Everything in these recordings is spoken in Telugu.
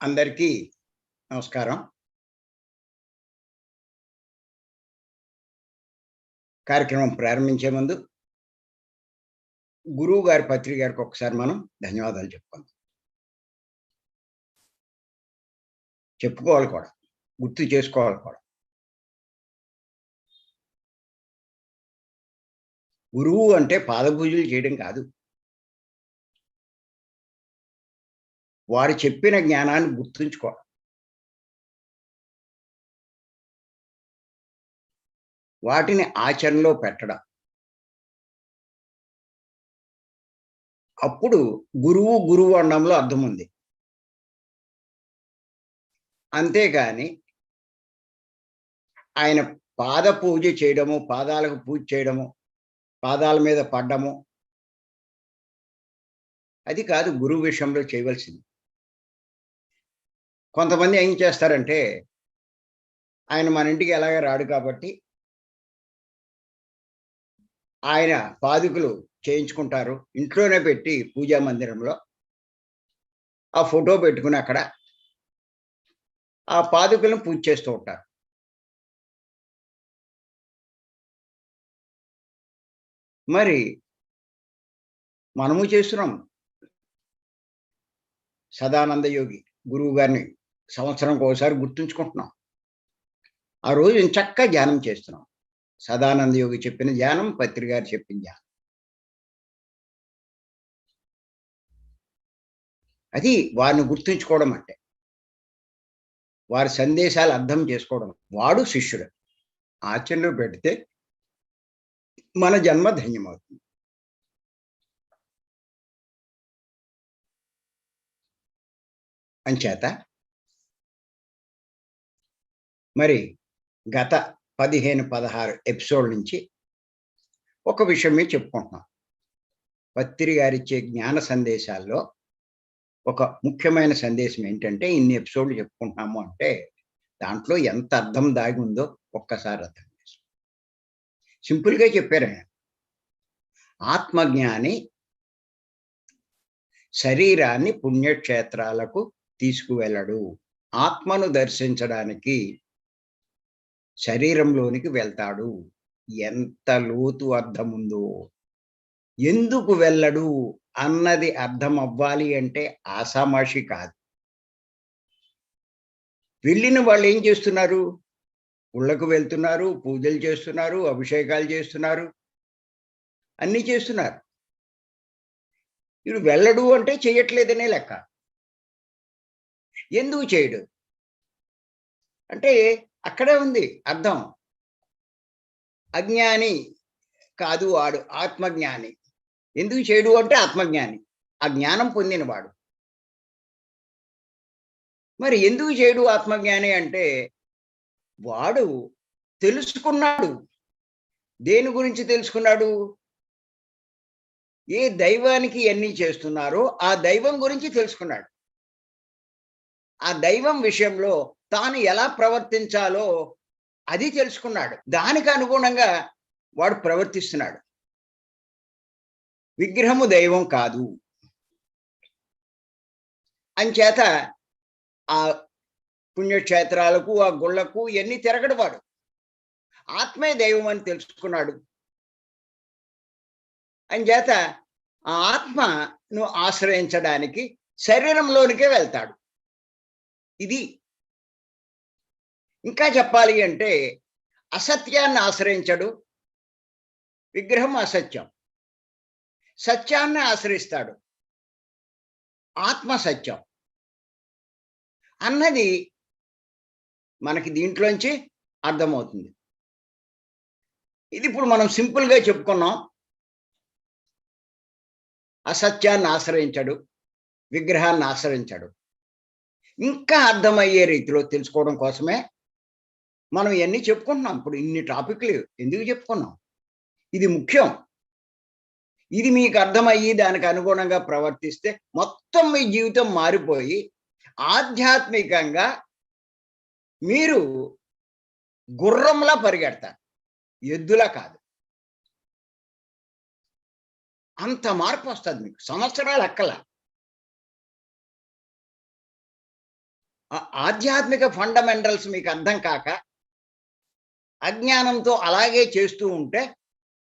అందరికీ నమస్కారం. కార్యక్రమం ప్రారంభించే ముందు గురువు గారి పత్రిక గారికి ఒకసారి మనం ధన్యవాదాలు చెప్పుకుందాం. చెప్పుకోవాలి కూడా. గుర్తు చేసుకోవాలి కూడా. గురువు అంటే పాదపూజలు చేయడం కాదు. వారు చెప్పిన జ్ఞానాన్ని గుర్తుంచుకోవడం. వాటిని ఆచరణలో పెట్టడం. అప్పుడు గురువు అనడంలో అర్థం ఉంది. అంతేగాని ఆయన పాద పూజ చేయడము, పాదాలకు పూజ చేయడము, పాదాల మీద పడ్డము అది కాదు గురువు విషయంలో చేయవలసింది. కొంతమంది ఏం చేస్తారంటే, ఆయన మన ఇంటికి ఎలాగ రాడు కాబట్టి ఆయన పాదుకులు చేయించుకుంటారు. ఇంట్లోనే పెట్టి పూజా మందిరంలో ఆ ఫోటో పెట్టుకుని అక్కడ ఆ పాదుకులను పూజ చేస్తూ ఉంటారు. మరి మనము చేస్తున్నాం. సదానంద యోగి గురువు గారిని సంవత్సరంకి ఒకసారి గుర్తుంచుకుంటున్నాం. ఆ రోజు చక్కగా ధ్యానం చేస్తున్నాం. సదానంద యోగి చెప్పిన ధ్యానం, పత్రి గారు చెప్పిన ధ్యానం. అది వారిని గుర్తుంచుకోవడం అంటే. వారి సందేశాలు అర్థం చేసుకోవడం. వాడు శిష్యుడు. ఆచరణలో పెడితే మన జన్మ ధన్యమవుతుంది. అంచేత మరి గత 15, 16 ఎపిసోడ్ నుంచి ఒక విషయం మీద చెప్పుకుంటున్నాం. పత్రి గారిచ్చే జ్ఞాన సందేశాల్లో ఒక ముఖ్యమైన సందేశం ఏంటంటే, ఇన్ని ఎపిసోడ్లు చెప్పుకుంటున్నాము అంటే దాంట్లో ఎంత అర్థం దాగి ఉందో ఒక్కసారి అర్థం చేసుకో. సింపుల్‌గా చెప్పారు ఆయన. ఆత్మజ్ఞాని శరీరాన్ని పుణ్యక్షేత్రాలకు తీసుకువెళ్ళడు. ఆత్మను దర్శించడానికి శరీరంలోనికి వెళ్తాడు. ఎంత లోతు అర్థం ఉందో. ఎందుకు వెళ్ళడు అన్నది అర్థం అవ్వాలి అంటే ఆషామాషి కాదు. వెళ్ళిన వాళ్ళు ఏం చేస్తున్నారు? గుళ్ళకు వెళ్తున్నారు, పూజలు చేస్తున్నారు, అభిషేకాలు చేస్తున్నారు, అన్నీ చేస్తున్నారు. వీడు వెళ్ళడు అంటే చేయట్లేదనే లెక్క. ఎందుకు చేయడు? అంటే అక్కడే ఉంది అర్థం. అజ్ఞాని కాదు వాడు, ఆత్మజ్ఞాని. ఎందుకు చేయడు అంటే ఆత్మజ్ఞాని. ఆ జ్ఞానం పొందినవాడు. మరి ఎందుకు చేయడు ఆత్మజ్ఞాని అంటే, వాడు తెలుసుకున్నాడు. దేని గురించి తెలుసుకున్నాడు? ఏ దైవానికి ఇయన్నీ చేస్తున్నారో ఆ దైవం గురించి తెలుసుకున్నాడు. ఆ దైవం విషయంలో తాను ఎలా ప్రవర్తించాలో అది తెలుసుకున్నాడు. దానికి అనుగుణంగా వాడు ప్రవర్తిస్తున్నాడు. విగ్రహము దైవం కాదు. అంచేత ఆ పుణ్యక్షేత్రాలకు, ఆ గుళ్ళకు ఇయన్నీ తిరగడు వాడు. ఆత్మే దైవం అని తెలుసుకున్నాడు. అంచేత ఆ ఆత్మను ఆశ్రయించడానికి శరీరంలోనికే వెళ్తాడు. ఇది. ఇంకా చెప్పాలి అంటే అసత్యాన్ని ఆశ్రయించడు. విగ్రహం అసత్యం. సత్యాన్ని ఆశ్రయిస్తాడు. ఆత్మ సత్యం అన్నది మనకి దీంట్లోంచి అర్థమవుతుంది. ఇది ఇప్పుడు మనం సింపుల్‌గా చెప్పుకున్నాం. అసత్యాన్ని ఆశ్రయించడు. విగ్రహాన్ని ఆశ్రయించడు. ఇంకా అర్థమయ్యే రీతిలో తెలుసుకోవడం కోసమే మనం ఇయన్నీ చెప్పుకుంటున్నాం. ఇప్పుడు ఇన్ని టాపిక్‌లు ఎందుకు చెప్పుకున్నాం? ఇది ముఖ్యం. ఇది మీకు అర్థమయ్యి దానికి అనుగుణంగా ప్రవర్తిస్తే మొత్తం మీ జీవితం మారిపోయి ఆధ్యాత్మికంగా మీరు గుర్రంలా పరిగెడతారు. ఎద్దులా కాదు. అంత మార్పు వస్తది మీకు. సంవత్సరాలు అక్కల. ఆధ్యాత్మిక ఫండమెంటల్స్ మీకు అర్థం కాక అజ్ఞానంతో అలాగే చేస్తూ ఉంటే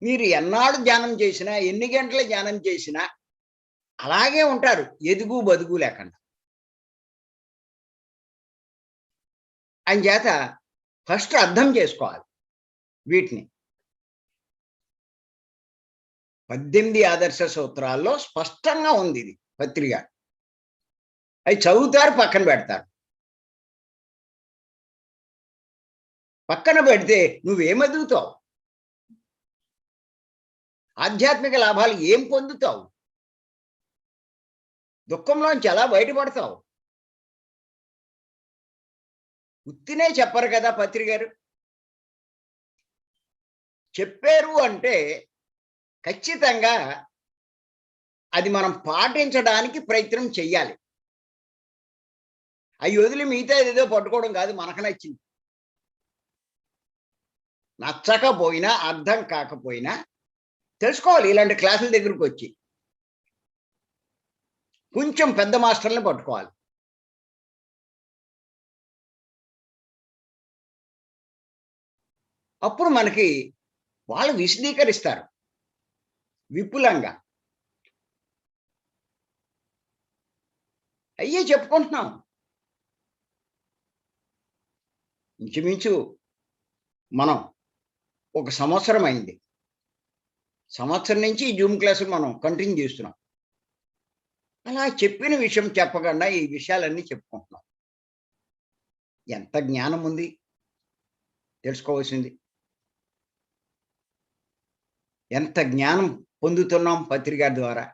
మీరు ఎన్నాళ్ళు ధ్యానం చేసినా, ఎన్ని గంటలు ధ్యానం చేసినా అలాగే ఉంటారు. ఎదుగు బదుగు లేకుండా. అంచేత ఫస్ట్ అర్థం చేసుకోవాలి వీటిని. 18 ఆదర్శ సూత్రాల్లో స్పష్టంగా ఉంది ఇది పత్రిక. అవి చదువుతారు, పక్కన పెడతారు. పక్కన పెడితే నువ్వేమెదుగుతావు? ఆధ్యాత్మిక లాభాలు ఏం పొందుతావు? దుఃఖంలోంచి ఎలా బయటపడతావు? ఉత్తినే చెప్పరు కదా పత్రికారు. చెప్పారు అంటే ఖచ్చితంగా అది మనం పాటించడానికి ప్రయత్నం చెయ్యాలి. అవి వదిలి మిగతా ఏదో పట్టుకోవడం కాదు. మనకు నచ్చింది నచ్చకపోయినా, అర్థం కాకపోయినా తెలుసుకోవాలి. ఇలాంటి క్లాసుల దగ్గరకు వచ్చి కొంచెం పెద్ద మాస్టర్ని పట్టుకోవాలి. అప్పుడు మనకి వాళ్ళు విశదీకరిస్తారు విపులంగా. అయ్యే చెప్పుకుంటున్నాం. ఇంచుమించు మనం ఒక సంవత్సరం అయింది. సంవత్సరం నుంచి ఈ జూమ్ క్లాసులు మనం కంటిన్యూ చేస్తున్నాం. అలా చెప్పిన విషయం చెప్పకుండా ఈ విషయాలన్నీ చెప్పుకుంటున్నాం. ఎంత జ్ఞానం ఉంది తెలుసుకోవాల్సింది. ఎంత జ్ఞానం పొందుతున్నాం పత్రిక ద్వారా.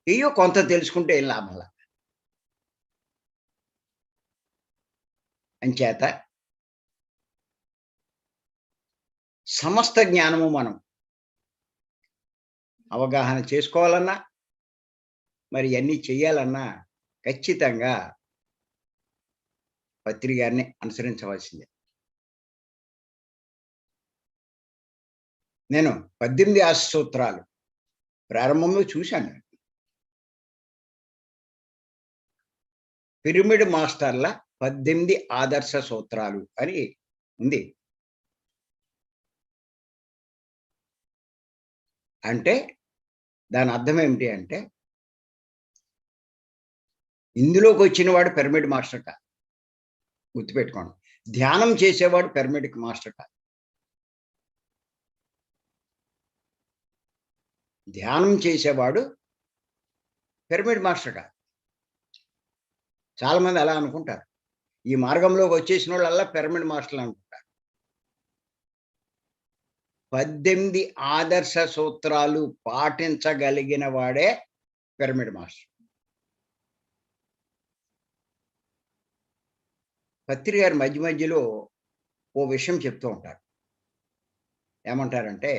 అయ్యో కొంత తెలుసుకుంటే ఏం లాభంలా. అంచేత సమస్త జ్ఞానము మనం అవగాహన చేసుకోవాలన్నా, మరి అన్నీ చెయ్యాలన్నా ఖచ్చితంగా పత్రికారిని అనుసరించవలసిందే. నేను 18 ఆశ సూత్రాలు ప్రారంభంలో చూశాను. పిరమిడ్ మాస్టర్ల 18 ఆదర్శ సూత్రాలు అని ఉంది. అంటే దాని అర్థం ఏమిటి అంటే, ఇందులోకి వచ్చిన వాడు పిరమిడ్ మాస్టర్ కాదు. గుర్తుపెట్టుకోండి. ధ్యానం చేసేవాడు పిరమిడ్ మాస్టర్ కాదు. ధ్యానం చేసేవాడు పిరమిడ్ మాస్టర్ కాదు. చాలా మంది అలా అనుకుంటారు. ఈ మార్గంలోకి వచ్చేసిన వాళ్ళల్లా పిరమిడ్ మాస్టర్లు అనుకుంటారు. 18 ఆదర్శ సూత్రాలు పాటించగలిగిన వాడే పిరమిడ్ మాస్టర్. పత్రి గారు మధ్య మధ్యలో ఓ విషయం చెప్తూ ఉంటారు. ఏమంటారంటే,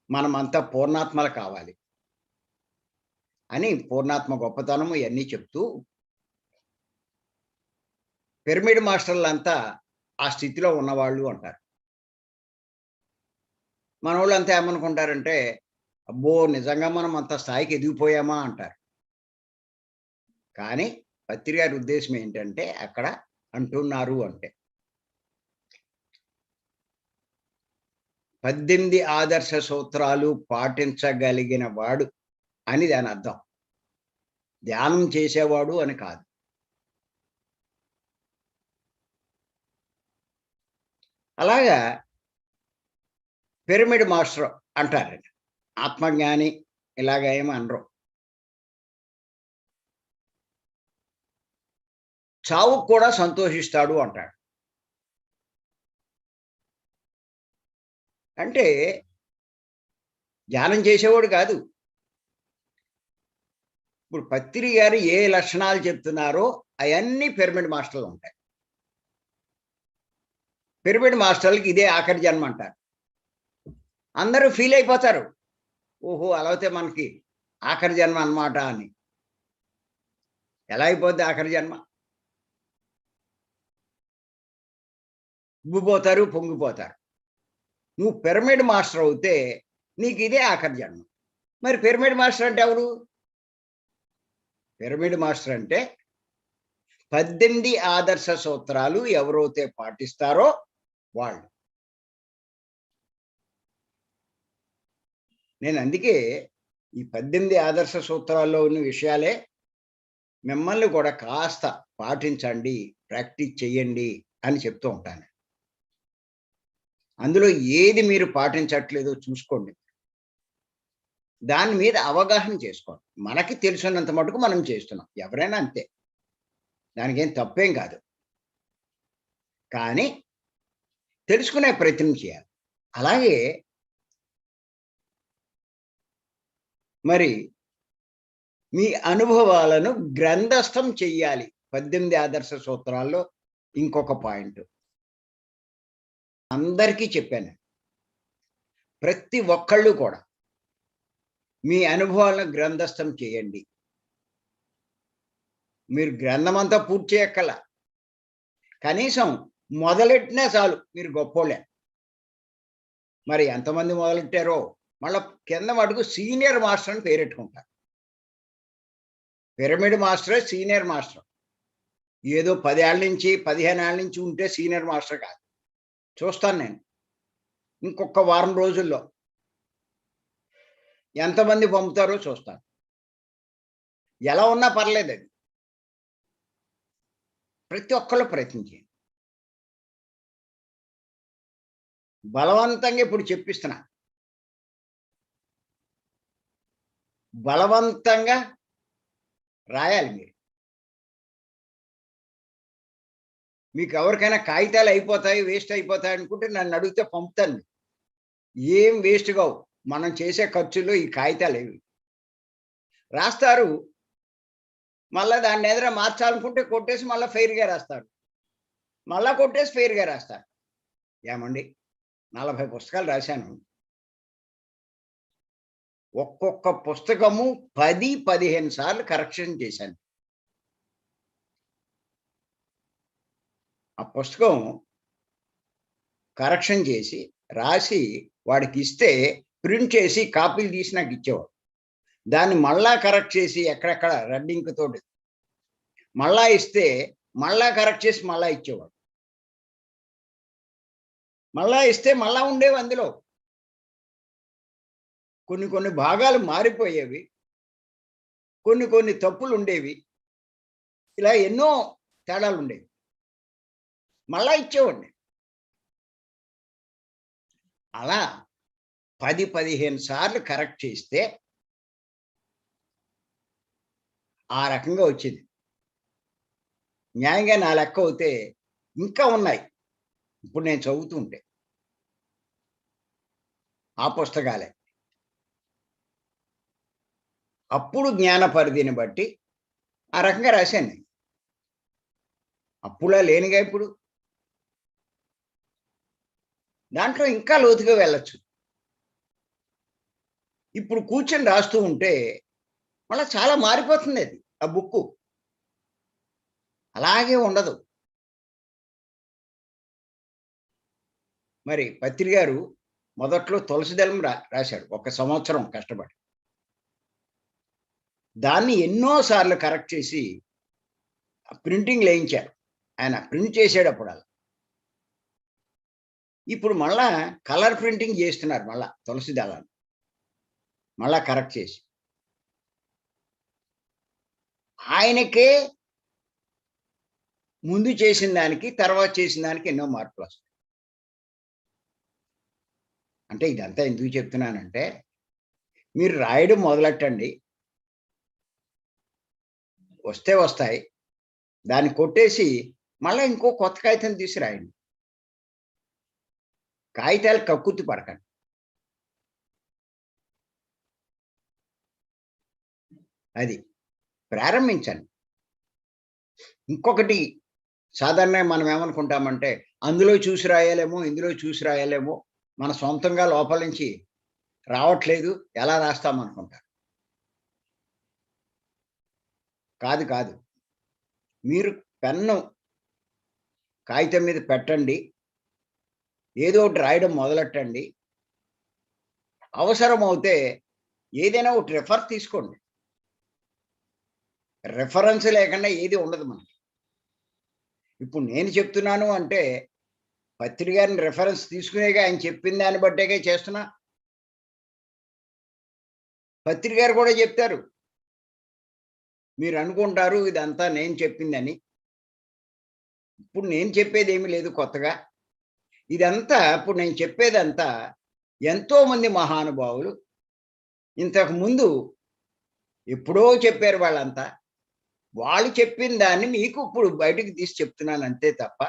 మనమంతా పూర్ణాత్మలు కావాలి అని పూర్ణాత్మ గొప్పతనము ఇవన్నీ చెప్తూ, పిరమిడ్ మాస్టర్లంతా ఆ స్థితిలో ఉన్నవాళ్ళు అంటారు. మనోళ్ళంతా ఏమనుకుంటారంటే, అబ్బో నిజంగా మనం అంత స్థాయికి ఎదిగిపోయామా అంటారు. కానీ పత్రి గారి ఉద్దేశం ఏంటంటే అక్కడ అంటున్నారు అంటే 18 ఆదర్శ సూత్రాలు పాటించగలిగిన వాడు అని దాని అర్థం. ధ్యానం చేసేవాడు అని కాదు. అలాగా పిరమిడ్ మాస్టర్ అంటారండి. ఆత్మజ్ఞాని ఇలాగ ఏమి అనరు. చావుకు కూడా సంతోషిస్తాడు అంటాడు. అంటే ధ్యానం చేసేవాడు కాదు. ఇప్పుడు పత్రి గారు ఏ లక్షణాలు చెప్తున్నారో అవన్నీ పిరమిడ్ మాస్టర్లు ఉంటాయి. పిరమిడ్ మాస్టర్లకి ఇదే ఆఖరి జన్మ అంటారు. అందరూ ఫీల్ అయిపోతారు. ఓహో! అలా అయితే మనకి ఆఖరి జన్మ అన్నమాట అని. ఎలా అయిపోద్ది ఆఖరి జన్మ? ఉబ్బిపోతారు, పొంగిపోతారు. నువ్వు పిరమిడ్ మాస్టర్ అవుతే నీకు ఇదే ఆఖరి జన్మ. మరి పిరమిడ్ మాస్టర్ అంటే ఎవరు? పిరమిడ్ మాస్టర్ అంటే 18 ఆదర్శ సూత్రాలు ఎవరైతే పాటిస్తారో వాళ్ళు. నేను అందుకే ఈ 18 ఆదర్శ సూత్రాల్లో ఉన్న విషయాలే మిమ్మల్ని కూడా కాస్త పాటించండి, ప్రాక్టీస్ చేయండి అని చెప్తూ ఉంటాను. అందులో ఏది మీరు పాటించట్లేదో చూసుకోండి. దాని మీద అవగాహన చేసుకోండి. మనకి తెలిసినంత మటుకు మనం చేస్తున్నాం. ఎవరైనా అంతే. దానికేం తప్పేం కాదు. కానీ తెలుసుకునే ప్రయత్నం చేయాలి. అలాగే మరి మీ అనుభవాలను గ్రంథస్థం చెయ్యాలి. 18 ఆదర్శ సూత్రాల్లో ఇంకొక పాయింట్. అందరికీ చెప్పాను. ప్రతి ఒక్కళ్ళు కూడా మీ అనుభవాలను గ్రంథస్థం చేయండి. మీరు గ్రంథమంతా పూర్తి చేయక్కర్లా. కనీసం మొదలెట్టినా చాలు మీరు గొప్పోళ్ళే. మరి ఎంతమంది మొదలెట్టారో మళ్ళా కింద మటుకు సీనియర్ మాస్టర్ అని పేరెట్టుకుంటారు. పిరమిడ్ మాస్టరే సీనియర్ మాస్టర్. ఏదో 10 ఏళ్ల నుంచి 15 ఏళ్ల నుంచి ఉంటే సీనియర్ మాస్టర్ కాదు. చూస్తాను నేను. ఇంకొక వారం రోజుల్లో ఎంతమంది పంపుతారో చూస్తాను. ఎలా ఉన్నా పర్లేదది. ప్రతి ఒక్కళ్ళు ప్రయత్నం చేయండి. బలవంతంగా ఇప్పుడు చెప్పిస్తున్నా. బలవంతంగా రాయాలి మీరు. మీకెవరికైనా కాగితాలు అయిపోతాయి, వేస్ట్ అయిపోతాయి అనుకుంటే నన్ను అడిగితే పంపుతాను. ఏం వేస్ట్ కావు. మనం చేసే ఖర్చుల్లో ఈ కాగితాలేవి. రాస్తారు. మళ్ళా దాన్ని ఏదైనా మార్చాలనుకుంటే కొట్టేసి మళ్ళా ఫెయిర్‌గా రాస్తారు. మళ్ళా కొట్టేసి ఫెయిర్‌గా రాస్తారు. ఏమండి 40 పుస్తకాలు రాశాను. ఒక్కొక్క పుస్తకము 10, 15 సార్లు కరెక్షన్ చేశాను. ఆ పుస్తకం కరెక్షన్ చేసి, రాసి వాడికిస్తే ప్రింట్ చేసి కాపీలు తీసి నాకిచ్చేవాడు. దాన్ని మళ్ళా కరెక్ట్ చేసి ఎక్కడెక్కడ రెడ్ ఇంక్ తోటి మళ్ళా ఇస్తే, మళ్ళా కరెక్ట్ చేసి మళ్ళా ఇచ్చేవాడు. మళ్ళా ఇస్తే మళ్ళా ఉండేవి అందులో. కొన్ని కొన్ని భాగాలు మారిపోయేవి. కొన్ని కొన్ని తప్పులుండేవి. ఇలా ఎన్నో తేడాలుండేవి. మళ్ళా ఇచ్చేవాడిని. అలా 10, 15 సార్లు కరెక్ట్ చేస్తే ఆ రకంగా వచ్చింది. న్యాయంగా నా లెక్క అవుతే ఇంకా ఉన్నాయి. ఇప్పుడు నేను చదువుతూ ఉంటే. ఆ పుస్తకాలే. అప్పుడు జ్ఞాన పరిధిని బట్టి ఆ రకంగా రాశాను నేను. అప్పుడులా లేనుగా ఇప్పుడు. దాంట్లో ఇంకా లోతుగా వెళ్ళొచ్చు. ఇప్పుడు కూర్చొని రాస్తూ ఉంటే మళ్ళా చాలా మారిపోతుందది. ఆ బుక్కు. అలాగే ఉండదు. మరి పత్రి గారు మొదట్లో తులసిదళం రాశాడు. ఒక సంవత్సరం కష్టపడి. దాన్ని ఎన్నో సార్లు కరెక్ట్ చేసి ప్రింటింగ్‌లేయించారు. ఆయన ప్రింట్ చేసేటప్పుడల్లా. ఇప్పుడు మళ్ళా కలర్ ప్రింటింగ్ జేస్తున్నారు మళ్ళా తులసి దళాన్ని. మళ్ళా కరెక్ట్ చేసి. ఆయనకే ముందు చేసిన దానికి, తర్వాత చేసిన దానికి ఎన్నో మార్పులొస్తాయి. అంటే ఇదంతా ఎందుకు చెప్తున్నానంటే, మీరు రాయడం మొదలెట్టండి. వస్తే వస్తాయి. దాన్ని కొట్టేసి మళ్ళా ఇంకో కొత్త కాగితం తీసి రాయండి. కాగితాలు కక్కుర్తి పడకండి. అది. ప్రారంభించండి. ఇంకొకటి సాధారణంగా మనం ఏమనుకుంటామంటే, అందులో చూసి రాయాలేమో, ఇందులో చూసి రాయాలేమో, మన సొంతంగా లోపల నుంచి రావట్లేదు. ఎలా రాస్తామనుకుంటారు. కాదు, కాదు. మీరు పెన్ను కాగితం మీద పెట్టండి. ఏదో ఒకటి రాయడం మొదలెట్టండి. అవసరమవుతే ఏదైనా ఒకటి రెఫర్ తీసుకోండి. రిఫరెన్స్ లేకుండా ఏది ఉండదు మనకి. ఇప్పుడు నేను చెప్తున్నాను అంటే, పత్రి గారిని రిఫరెన్స్ తీసుకునేగా ఆయన చెప్పిన దాన్ని బట్టేగా చేస్తున్నా. పత్రి గారు కూడా చెప్తారు. మీరు అనుకుంటారు ఇదంతా నేను చెప్పిందని. ఇప్పుడు నేను చెప్పేదేమీ లేదు కొత్తగా. ఇదంతా ఇప్పుడు నేను చెప్పేదంతా ఎంతోమంది మహానుభావులు ఇంతకు ముందు ఎప్పుడో చెప్పారు వాళ్ళంతా. వాళ్ళు చెప్పిన దాన్ని మీకు ఇప్పుడు బయటకు తీసి చెప్తున్నాను అంతే తప్ప,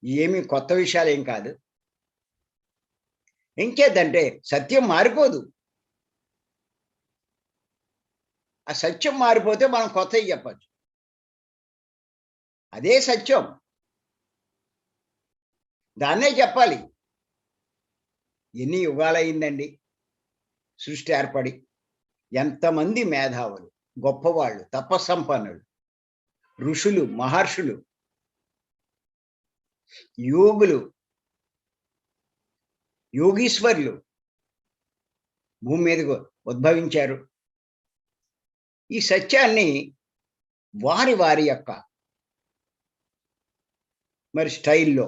ఏమి కొత్త విషయాలేం కాదు. ఇంకేదంటే సత్యం మారిపోదు. ఆ సత్యం మారిపోతే మనం కొత్తవి చెప్పొచ్చు. అదే సత్యం. దాన్నే చెప్పాలి. ఎన్ని యుగాలయిందండి సృష్టి ఏర్పడి. ఎంతమంది మేధావులు, గొప్పవాళ్ళు, తపస్సంపన్నులు, ఋషులు, మహర్షులు, యోగులు, యోగీశ్వరులు భూమి మీదకు ఉద్భవించారు. ఈ సత్యాన్ని వారి వారి యొక్క మరి స్టైల్‌లో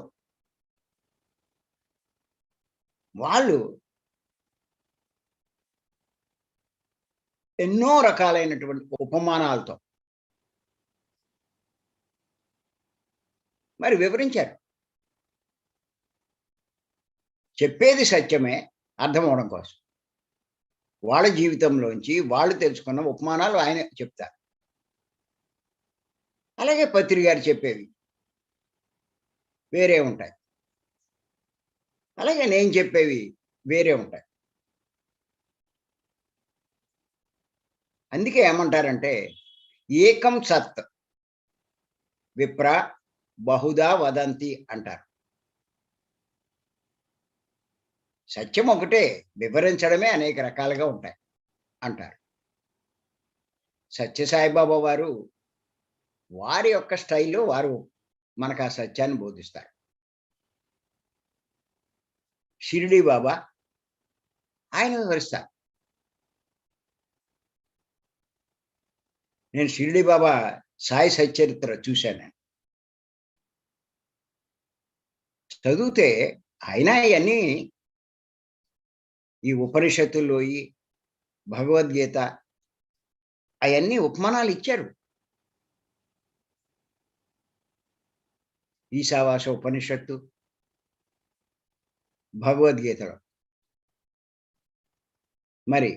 వాళ్ళు ఎన్నో రకాలైనటువంటి ఉపమానాలతో మరి వివరించారు. చెప్పేది సత్యమే అర్థమవ్వడం కోసం. వాళ్ళ జీవితంలోంచి వాళ్ళు తెలుసుకున్న ఉపమానాలు ఆయన చెప్తారు. అలాగే పత్రి గారు చెప్పేవి వేరే ఉంటాయి. అలాగే నేను చెప్పేవి వేరే ఉంటాయి. అందుకే ఏమంటారంటే, ఏకం సత్ విప్ర బహుదా వదంతి అంటారు. సత్యం ఒకటే, వివరించడమే అనేక రకాలుగా ఉంటాయి అంటారు. సత్యసాయిబాబా వారు వారి యొక్క స్టైల్‌లో వారు మనకు ఆ సత్యాన్ని బోధిస్తారు. షిరిడీ బాబా ఆయన వివరిస్తారు. నేను షిరిడీ బాబా సాయి సచ్చరిత్ర చూశాను. చదివితే ఆయన ఇయన్నీ ఈ ఉపనిషత్తుల్లోయి, భగవద్గీత అయన్నీ ఉపమానాలు ఇచ్చారు. ఈశావాస ఉపనిషత్తు, భగవద్గీతలో. మరి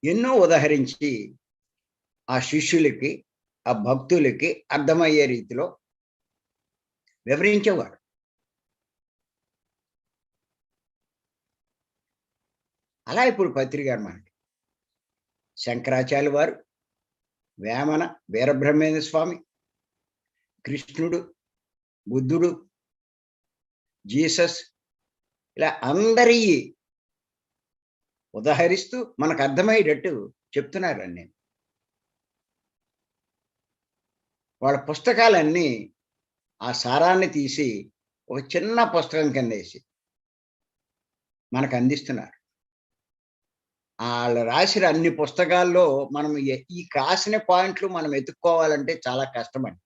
ఎన్నో ఉదహరించి ఆ శిష్యులకి, ఆ భక్తులకి అర్థమయ్యే రీతిలో వివరించేవారు. అలా ఇప్పుడు పత్రి గారు మనకి శంకరాచార్యుల వారు, వేమన వీరబ్రహ్మేంద్ర స్వామి, కృష్ణుడు, బుద్ధుడు, జీసస్ ఇలా అందరియి ఉదహరిస్తూ మనకు అర్థమయ్యేటట్టు చెప్తున్నారండి. వాళ్ళ పుస్తకాలన్నీ ఆ సారాన్ని తీసి ఒక చిన్న పుస్తకం కిందేసి మనకు అందిస్తున్నారు. ఆళ్ళు రాసిన అన్ని పుస్తకాల్లో మనం ఈ రాసిన పాయింట్లు మనం ఎతుక్కోవాలంటే చాలా కష్టమండి.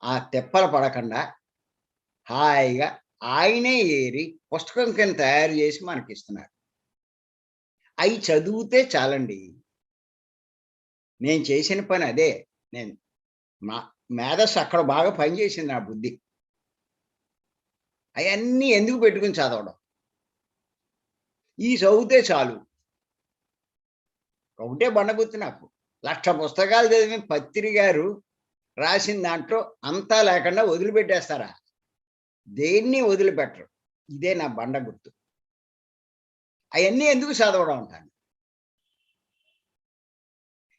ఆ తిప్పలు పడకుండా హాయిగా ఆయనే ఏరి పుస్తకం కింద తయారు చేసి మనకిస్తున్నారు. అయి చదివితే చాలండి. నేను చేసిన పని అదే. నేను మా మేధస్సు అక్కడ బాగా పనిచేసింది నా బుద్ధి. అయన్నీ ఎందుకు పెట్టుకొని చదవడం. ఈ చదివితే చాలు. ఒకటే బండగుర్తు నాకు. 1,00,000 పుస్తకాలు చదివిన పత్రి గారు రాసిన దాంట్లో అంతా లేకుండా వదిలిపెట్టేస్తారా? దేన్ని వదిలిపెట్టరు. ఇదే నా బండ గుర్తు. అయన్నీ ఎందుకు చదవడం అంటాను.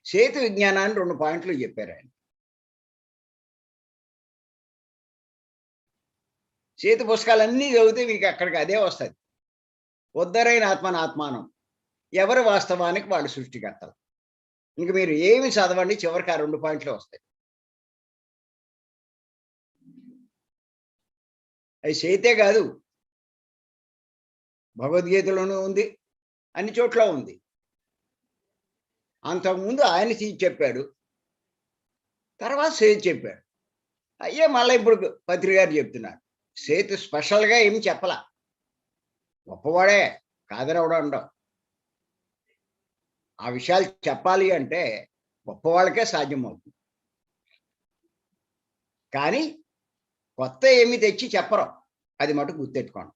సేతు విజ్ఞానాన్ని 2 పాయింట్లు చెప్పారాయన. సేతు పుస్తకాలన్నీ చదివితే మీకు అక్కడికి అదే వస్తది. ఉద్ధరైన ఆత్మనాత్మానం. ఎవరు వాస్తవానికి వాళ్ళు సృష్టికర్తలు. ఇంక మీరు ఏమి చదవండి చివరికి ఆ 2 పాయింట్లే వస్తాయి. అది సేతే కాదు. భగవద్గీతలోనూ ఉంది. అన్ని చోట్ల ఉంది. అంతకుముందు ఆయన తీసి చెప్పాడు. తర్వాత సేతు చెప్పాడు. అయ్యే మళ్ళా ఇప్పుడు పత్రి గారు చెప్తున్నారు. సేతు స్పెషల్‌గా ఏమి చెప్పలా. గొప్పవాడే కాదని ఎవడు అనడు. ఆ విషయాలు చెప్పాలి అంటే గొప్పవాళ్ళకే సాధ్యమవుతుంది. కానీ కొత్త ఏమి తెచ్చి చెప్పరు. అది మటుకు గుర్తెట్టుకోండి.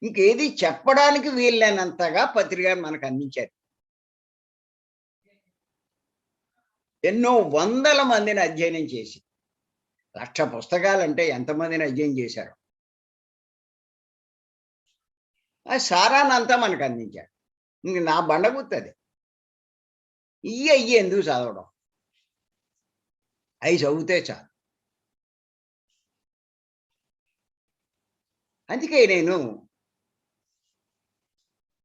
ఇంకేది చెప్పడానికి వీల్లేనంతగా పత్రి గారు మనకు అందించారు. ఎన్నో వందల మందిని అధ్యయనం చేసి 1,00,000 పుస్తకాలంటే ఎంతమందిని అధ్యయనం చేశారో. ఆ సారాన్నంతా మనకు అందించారు. ఇంక నా బండగుత్తది. అయ్యి ఎందుకు చదవడం? అయి చదివితే చాలు. అందుకే నేను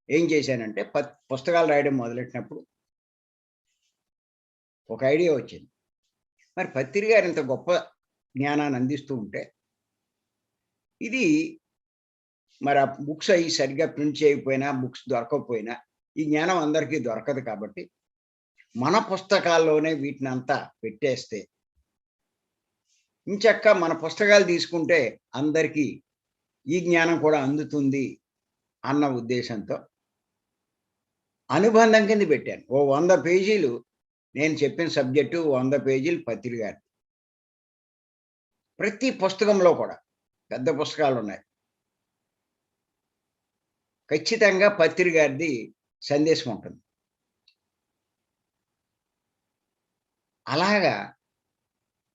ఏం చేశానంటే పుస్తకాలు రాయడం మొదలెట్టినప్పుడు ఒక ఐడియా వచ్చింది. మరి పత్రి గారు ఇంత గొప్ప జ్ఞానాన్ని అందిస్తూ ఉంటే, ఇది మరి ఆ బుక్స్ అయి సరిగ్గా ప్రింట్ చేయకపోయినా, బుక్స్ దొరకకపోయినా, ఈ జ్ఞానం అందరికీ దొరకదు కాబట్టి, మన పుస్తకాల్లోనే వీటినంతా పెట్టేస్తే, ఇంచక్కా మన పుస్తకాలు తీసుకుంటే అందరికీ ఈ జ్ఞానం కూడా అందుతుంది అన్న ఉద్దేశంతో అనుబంధం కింద పెట్టాను. ఓ 100 పేజీలు నేను చెప్పిన సబ్జెక్టు, 100 పేజీలు పత్రి గారిది. ప్రతి పుస్తకంలో కూడా పెద్ద పుస్తకాలున్నాయి. ఖచ్చితంగా పత్రి గారిది సందేశం ఉంటుంది. అలాగా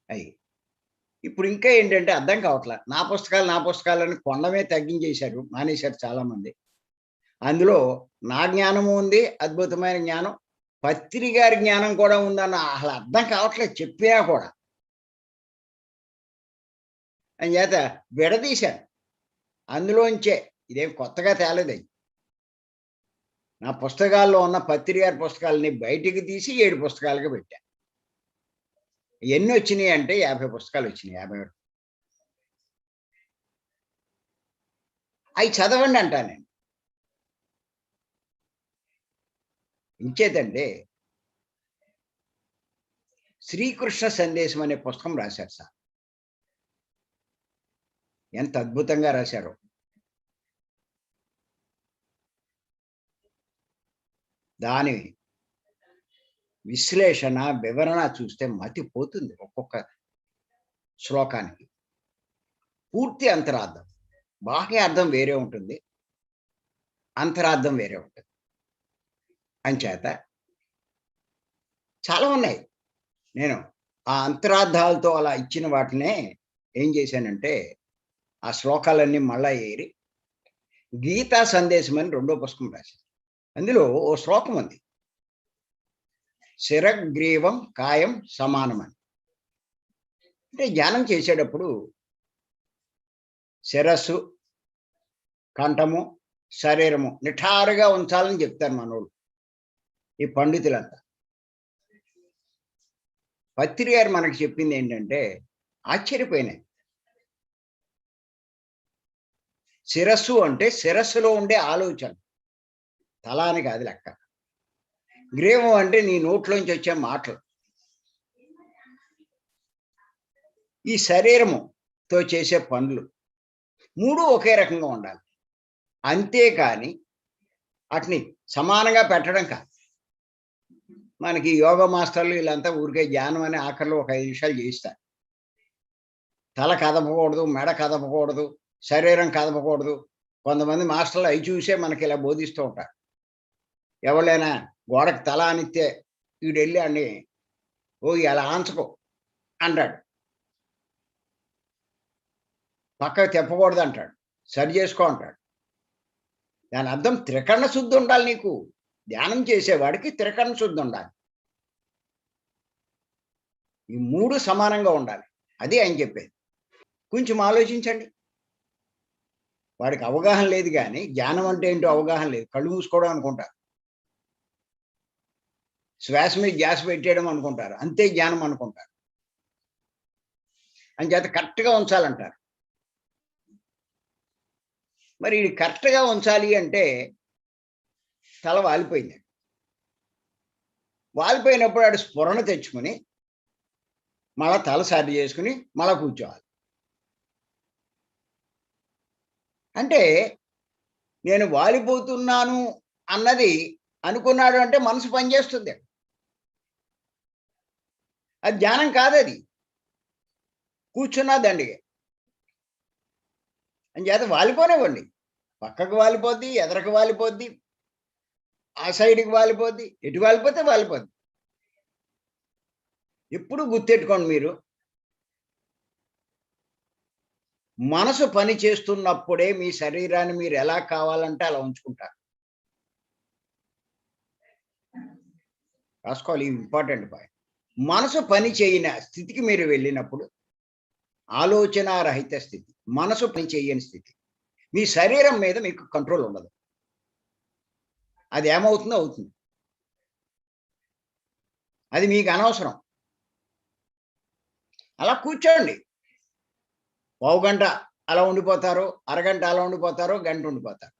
అయి. ఇప్పుడు ఇంకా ఏంటంటే అర్థం కావట్ల. నా పుస్తకాలని కొనడమే తగ్గించేశారు. మానేశారు చాలామంది. అందులో నా జ్ఞానము ఉంది. అద్భుతమైన జ్ఞానం. పత్రి గారి జ్ఞానం కూడా ఉందన్న అసలు అర్థం కావట్లేదు చెప్పినా కూడా. అంచేత విడదీశాను. అందులోంచే ఇదేం కొత్తగా తేలేదయి. నా పుస్తకాల్లో ఉన్న పత్రి గారి పుస్తకాలని బయటికి తీసి 7 పుస్తకాలుగా పెట్టా. ఎన్నొచ్చినియి అంటే 50 పుస్తకాలొచ్చినియి. 50 అయి చదవండి అంటా నేను. ఇంచేతంటే 'శ్రీకృష్ణ సందేశం' అనే పుస్తకం రాశారు సార్. ఎంత అద్భుతంగా రాశారో. దాని విశ్లేషణ, వివరణ చూస్తే మతిపోతుంది ఒక్కొక్క శ్లోకానికి. పూర్తి అంతరార్థం. బాహ్య అర్థం వేరే ఉంటుంది. అంతరార్థం వేరే ఉంటుంది. అంచేత చాలా ఉన్నాయి. నేను ఆ అంతరార్థాలతో అలా ఇచ్చిన వాటినే ఏం చేశానంటే, ఆ శ్లోకాలన్నీ మళ్ళా ఏరి, గీతా సందేశం అని రెండో పుస్తకం రాశాను. అందులో ఓ శ్లోకం ఉంది. శిరగ్రీవం కాయం సమానమని. అంటే ధ్యానం చేసేటప్పుడు శిరస్సు, కంఠము, శరీరము నిఠారుగా ఉంచాలని చెప్తారు మనోళ్ళు. ఈ పండితులంతా. పత్రి గారు మనకు చెప్పింది ఏంటంటే ఆశ్చర్యపోయినాయి. శిరస్సు అంటే శిరస్సులో ఉండే ఆలోచన. తల అని కాదు లెక్క. గ్రీవం అంటే నీ నోట్లోంచి వచ్చే మాటలు. ఈ శరీరముతో చేసే పనులు. 3 ఒకే రకంగా ఉండాలి. అంతేకాని ఆటిని సమానంగా పెట్టడం కాదు. మనకి యోగా మాస్టర్లు వీళ్ళంతా ఊరికే ధ్యానం అని ఆఖరిలో ఒక 5 నిమిషాలు చేయిస్తారు. తల కదపకూడదు, మెడ కదపకూడదు, శరీరం కదపకూడదు. కొంతమంది మాస్టర్లు అయి చూసే మనకి ఇలా బోధిస్తూ ఉంటారు. ఎవళ్ళైనా గోడకి తల ఆనిస్తే ఈడెళ్ళి ఆడిని "ఓయ్! అలా ఆన్చకు" అంటాడు. పక్కకు తిప్పకూడదు అంటాడు. సరి చేసుకో అంటాడు. దాని అర్థం త్రికరణ శుద్ధి ఉండాలి నీకు. ధ్యానం చేసేవాడికి త్రికరణ శుద్ధి ఉండాలి. ఈ 3 సమానంగా ఉండాలి. అది ఆయన చెప్పేది. కొంచెం ఆలోచించండి. వాడికి అవగాహన లేదు గానీ, జ్ఞానం అంటే ఏంటో అవగాహన లేదు. కళ్ళు మూసుకోవడం అనుకుంటారు. శ్వాస మీద ధ్యాస పెట్టేయడం అనుకుంటారు. అంతే జ్ఞానం అనుకుంటారు. అంచేత కరెక్ట్‌గా ఉంచాలంటారు. మరి ఇది కరెక్ట్‌గా ఉంచాలి అంటే తల వాలిపోయింది. వాలిపోయినప్పుడు ఆడు స్ఫురణ తెచ్చుకుని మళ్ళా తల సరి చేసుకుని మళ్ళా కూర్చోవాలి. అంటే నేను వాలిపోతున్నాను అన్నది అనుకున్నాడు అంటే మనసు పనిచేస్తుంది. అది ధ్యానం కాదది. కూర్చున్నా దండిగే. అంచేత వాలిపోనివ్వండి. పక్కకు వాలిపోద్ది, ఎదరకు వాలిపోద్ది, ఆ సైడ్‌కి వాలిపోద్ది. ఎటు వాలిపోతే వాలిపోద్ది. ఎప్పుడు గుర్తెట్టుకోండి మీరు. మనసు పని చేస్తున్నప్పుడే మీ శరీరాన్ని మీరు ఎలా కావాలంటే అలా ఉంచుకుంటారు. రాసుకోవాలి, ఇది ఇంపార్టెంట్ పాయింట్. మనసు పని చేయని స్థితికి మీరు వెళ్ళినప్పుడు ఆలోచనారహిత స్థితి. మనసు పని చేయని స్థితి. మీ శరీరం మీద మీకు కంట్రోల్ ఉండదు. అది ఏమవుతుందో అవుతుంది. అది మీకు అనవసరం. అలా కూర్చోండి. పావుగంట అలా ఉండిపోతారు, అరగంట అలా ఉండిపోతారు, గంట ఉండిపోతారు.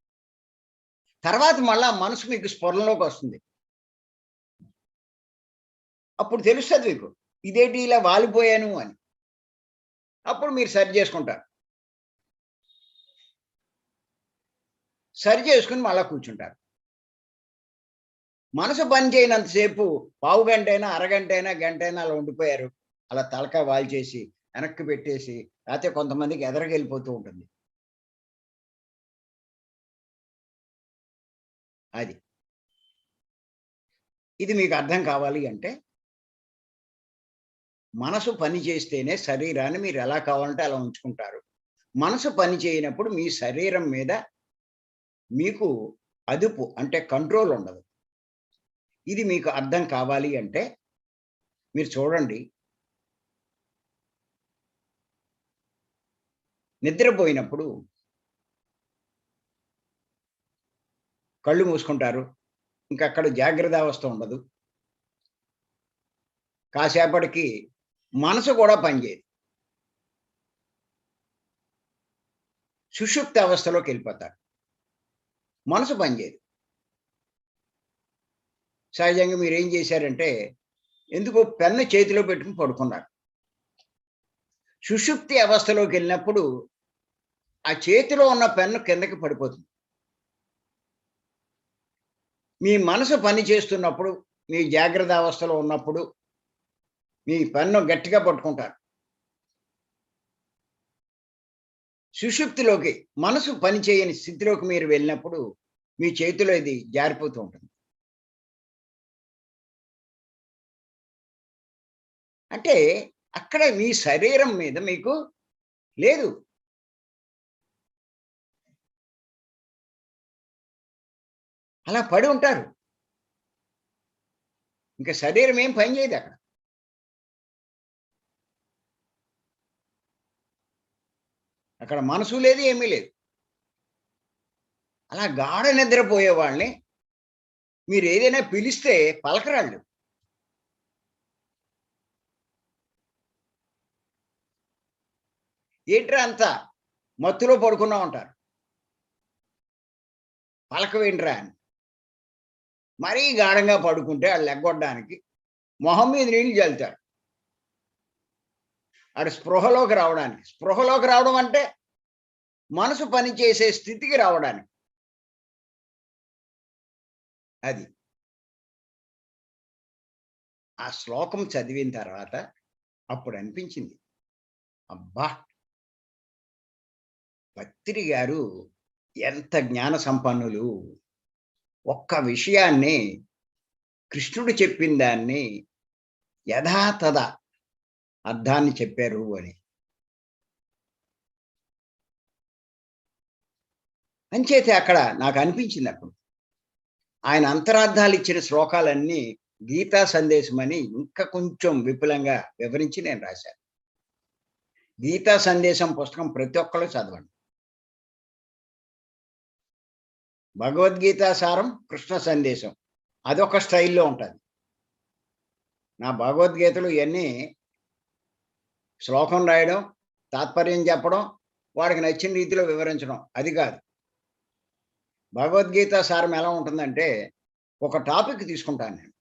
తర్వాత మళ్ళా మనసు మీకు స్ఫురణలోకొస్తుంది. అప్పుడు తెలుస్తది మీకు. ఇదేంటి ఇలా వాలిపోయాను అని. అప్పుడు మీరు సరి చేసుకుంటారు. సరి చేసుకొని మళ్ళా కూర్చుంటారు. మనసు పని చేయనంత సేపు పావుగంటైనా, అరగంటైనా, గంటైనా అలా ఉండిపోయారు. అలా తలకాయ వాల్చేసి, వెనక్కి పెట్టేసి, లేతే కొంతమందికి ఎదరకెళ్ళిపోతూ ఉంటుంది. అది. ఇది మీకు అర్థం కావాలి అంటే, మనసు పని చేస్తేనే శరీరాన్ని మీరు ఎలా కావాలంటే అలా ఉంచుకుంటారు. మనసు పని చేయనప్పుడు మీ శరీరం మీద మీకు అదుపు అంటే కంట్రోల్ ఉండదు. ఇది మీకు అర్థం కావాలి అంటే మీరు చూడండి. నిద్రపోయినప్పుడు కళ్ళు మూసుకుంటారు. ఇంకక్కడ జాగ్రత్తావస్థ ఉండదు. కాసేపటికి మనసు కూడా పనిచేయదు. సుషుప్తి అవస్థలోకెళ్ళిపోతారు. మనసు పనిచేయదు. సహజంగా మీరేం చేశారంటే, ఎందుకో పెన్ను చేతిలో పెట్టుకొని పడుకున్నారు. సుషుప్తి అవస్థలోకెళ్ళినప్పుడు ఆ చేతిలో ఉన్న పెన్ను కిందకి పడిపోతుంది. మీ మనసు పని చేస్తున్నప్పుడు, మీ జాగ్రత్త అవస్థలో ఉన్నప్పుడు, మీ పెన్ను గట్టిగా పట్టుకుంటారు. సుషుప్తిలోకి మనసు పని చేయని స్థితిలోకి మీరు వెళ్ళినప్పుడు, మీ చేతిలో ఇది జారిపోతూ ఉంటుంది. అంటే అక్కడ మీ శరీరం మీద మీకు లేదు. అలా పడి ఉంటారు. ఇంక శరీరం ఏం పని చేయదక్కడ. అక్కడ మనసు లేదు, ఏమీ లేదు. అలా గాఢ నిద్రపోయే వాళ్ళని మీరేదైనా పిలిస్తే పలకరాళ్ళు. ఏంట్రా అంత మత్తులో పడుకున్నావంటారు. పలకవేంట్రా అని. మరీ గాఢంగా పడుకుంటే ఆళ్ళు లెగ్గొట్టడానికి మొహం మీద నీళ్లు జల్లుతారు. ఆడు స్పృహలోకి రావడానికి. స్పృహలోకి రావడం అంటే మనసు పని చేసే స్థితికి రావడానికి. అది. ఆ శ్లోకం చదివిన తర్వాత అప్పుడనిపించింది. అబ్బా! పత్రి గారు ఎంత జ్ఞాన సంపన్నులు. ఒక్క విషయాన్ని కృష్ణుడు చెప్పిన దాన్ని యథాతథ అర్థాన్ని చెప్పారు అని. అంచేతే అక్కడ నాకనిపించిందప్పుడు. ఆయన అంతరార్థాలిచ్చిన శ్లోకాలన్నీ గీతా సందేశమని ఇంకా కొంచెం విపులంగా వివరించి నేను రాశాను. గీతా సందేశం పుస్తకం ప్రతి ఒక్కళ్ళు చదవండి. భగవద్గీత సారం, కృష్ణ సందేశం. అదొక స్టైల్‌లో ఉంటది. నా భగవద్గీతలు ఇయన్నీ శ్లోకం రాయడం, తాత్పర్యం చెప్పడం, వాడికి నచ్చిన రీతిలో వివరించడం అది కాదు. భగవద్గీత సారం ఎలా ఉంటుందంటే, ఒక టాపిక్ తీసుకుంటాను నేను.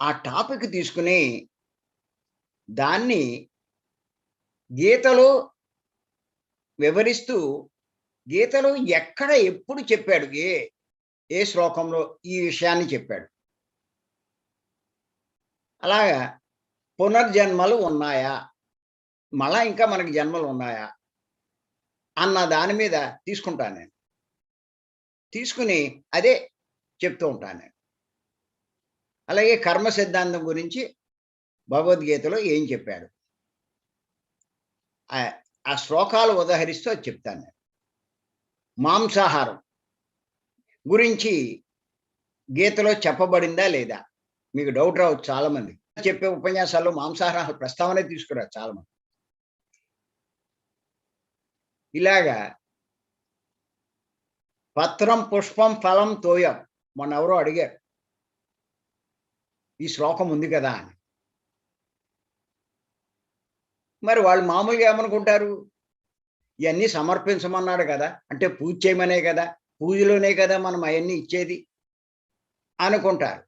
ఆ టాపిక్ తీసుకుని దాన్ని గీతలో వివరిస్తూ గీతలో ఎక్కడ ఎప్పుడు చెప్పాడు, ఏ శ్లోకంలో ఈ విషయాన్ని చెప్పాడు. అలాగా పునర్జన్మలు ఉన్నాయా, మళ్ళా ఇంకా మనకి జన్మలు ఉన్నాయా అన్న దాని మీద తీసుకుంటాను నేను. తీసుకుని అదే చెప్తూ ఉంటాను నేను. అలాగే కర్మ సిద్ధాంతం గురించి భగవద్గీతలో ఏం చెప్పాడు, ఆ శ్లోకాలు ఉదహరిస్తూ అది చెప్తాను నేను. మాంసాహారం గురించి గీతలో చెప్పబడిందా లేదా, మీకు డౌట్ రావచ్చు చాలా మంది. చెప్పే ఉపన్యాసాల్లో మాంసాహార ప్రస్తావనే తీసుకురారు చాలా మంది. ఇలాగా పత్రం పుష్పం ఫలం తోయం మొన్న ఎవరో అడిగారు, ఈ శ్లోకం ఉంది కదా అని. మరి వాళ్ళు మామూలుగా ఏమనుకుంటారు, ఇవన్నీ సమర్పించమన్నాడు కదా, అంటే పూజ చేయమనే కదా, పూజలోనే కదా మనం అవన్నీ ఇచ్చేది అనుకుంటారు.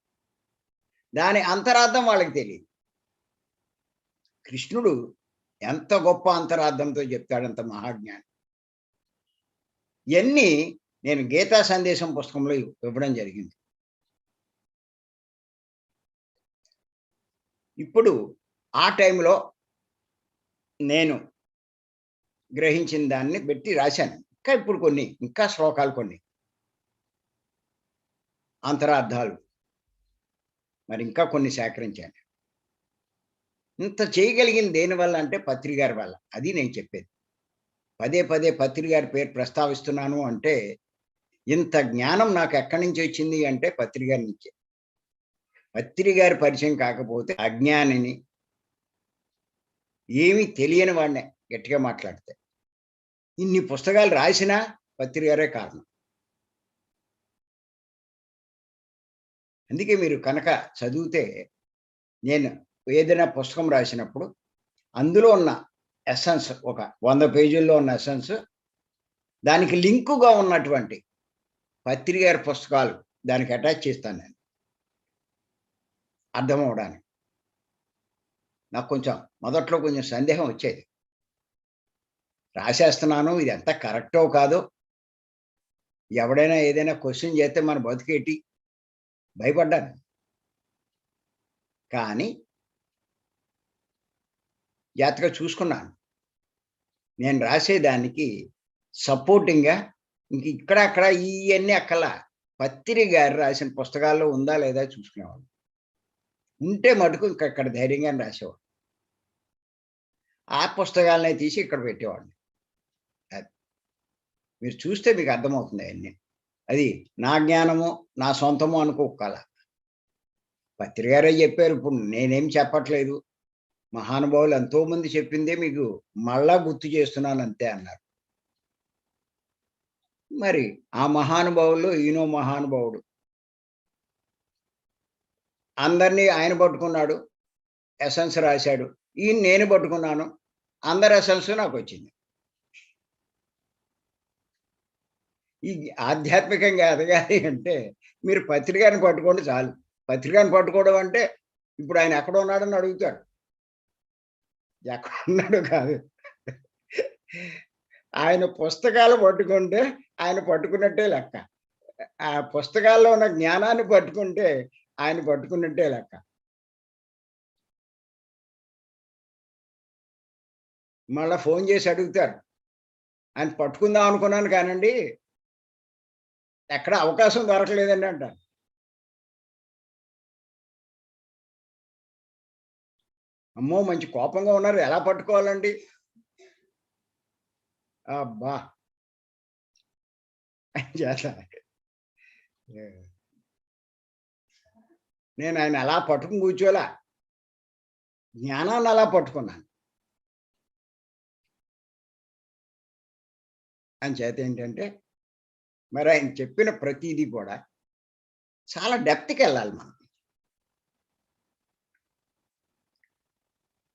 దాని అంతరార్థం వాళ్ళకి తెలియదు. కృష్ణుడు ఎంత గొప్ప అంతరార్థంతో చెప్తాడంత మహాజ్ఞాని. ఇవన్నీ నేను గీతా సందేశం పుస్తకంలో ఇవ్వడం జరిగింది. ఇప్పుడు ఆ టైంలో నేను గ్రహించిన దాన్ని పెట్టి రాశాను. ఇప్పుడు ఇంకా శ్లోకాలు కొన్ని అంతరార్థాలు మరి ఇంకా కొన్ని సేకరించాను. ఇంత చేయగలిగింది దేనివల్ల అంటే పత్రి గారి వల్ల. అది నేను చెప్పేది. పదే పదే పత్రి గారి పేరు ప్రస్తావిస్తున్నాను అంటే, ఇంత జ్ఞానం నాకు ఎక్కడి నుంచి వచ్చింది అంటే పత్రి గారి నుంచే. పత్రి గారి పరిచయం కాకపోతే అజ్ఞానిని, ఏమీ తెలియని వాడినే గట్టిగా మాట్లాడితే. ఇన్ని పుస్తకాలు రాసినా పత్రి గారే కారణం. అందుకే మీరు కనుక చదివితే, నేను ఏదైనా పుస్తకం రాసినప్పుడు అందులో ఉన్న ఎసెన్స్, ఒక 100 పేజీల్లో ఉన్న ఎసెన్స్, దానికి లింకుగా ఉన్నటువంటి పత్రి గారి పుస్తకాలు దానికి అటాచ్ చేస్తాను నేను, అర్థం అవ్వడానికి. నాకు కొంచెం మొదట్లో కొంచెం సందేహం వచ్చేది. రాసేస్తున్నాను, ఇది ఎంత కరెక్టో కాదో, ఎవడైనా ఏదైనా క్వెషన్ చేస్తే మన బతుకేటి, భయపడ్డాను. కానీ జాగ్రత్తగా చూసుకున్నాను. నేను రాసేదానికి సపోర్టింగ్‌గా ఇంక ఇక్కడ, అక్కడ ఇయన్నీ అక్కర్లా. పత్రి గారు రాసిన పుస్తకాల్లో ఉందా లేదా చూసుకునేవాడిని. ఉంటే మటుకు ఇక్కడ ధైర్యంగానే రాసేవాడిని. ఆ పుస్తకాలనే తీసి ఇక్కడ పెట్టేవాడిని. అది. మీరు చూస్తే మీకు అర్థమవుతుంది అయన్నీ. అది నా జ్ఞానము, నా సొంతము అనుకోక్కల. పత్రి గారే చెప్పారు. ఇప్పుడు నేనేం చెప్పట్లేదు. మహానుభావులు ఎంతోమంది చెప్పిందే మీకు మళ్ళా గుర్తు చేస్తున్నాను అంతే అన్నారు. మరి ఆ మహానుభావుల్లో ఈయనో మహానుభావుడు. అందరిని ఆయన పట్టుకున్నాడు. ఎసెన్స్ రాశాడు. ఈయన నేను పట్టుకున్నాను. అందరి ఎసెన్స్ నాకొచ్చింది. ఈ ఆధ్యాత్మికంగా ఎదగాలి అంటే మీరు పత్రికని పట్టుకోండి చాలు. పత్రికని పట్టుకోవడం అంటే ఇప్పుడు ఆయన ఎక్కడ ఉన్నాడని అడుగుతాడు. ఎక్కడున్నాడో కాదు. ఆయన పుస్తకాలు పట్టుకుంటే ఆయన పట్టుకున్నట్టే లెక్క. ఆ పుస్తకాల్లో ఉన్న జ్ఞానాన్ని పట్టుకుంటే ఆయన పట్టుకున్నట్టే లెక్క. మళ్ళా ఫోన్ చేసి అడుగుతారు. ఆయన పట్టుకుందాం అనుకున్నాను కానండి, ఎక్కడ అవకాశం దొరకలేదండి అంటారు. అమ్మో! మంచి కోపంగా ఉన్నారు. ఎలా పట్టుకోవాలండి? అబ్బా! చేత నేను ఆయన అలా పట్టుకొని కూర్చోలా. జ్ఞానాన్ని అలా పట్టుకున్నాను. అంచేత ఏంటంటే, మరి ఆయన చెప్పిన ప్రతీది కూడా చాలా డెప్త్‌కెళ్ళాలి మనం.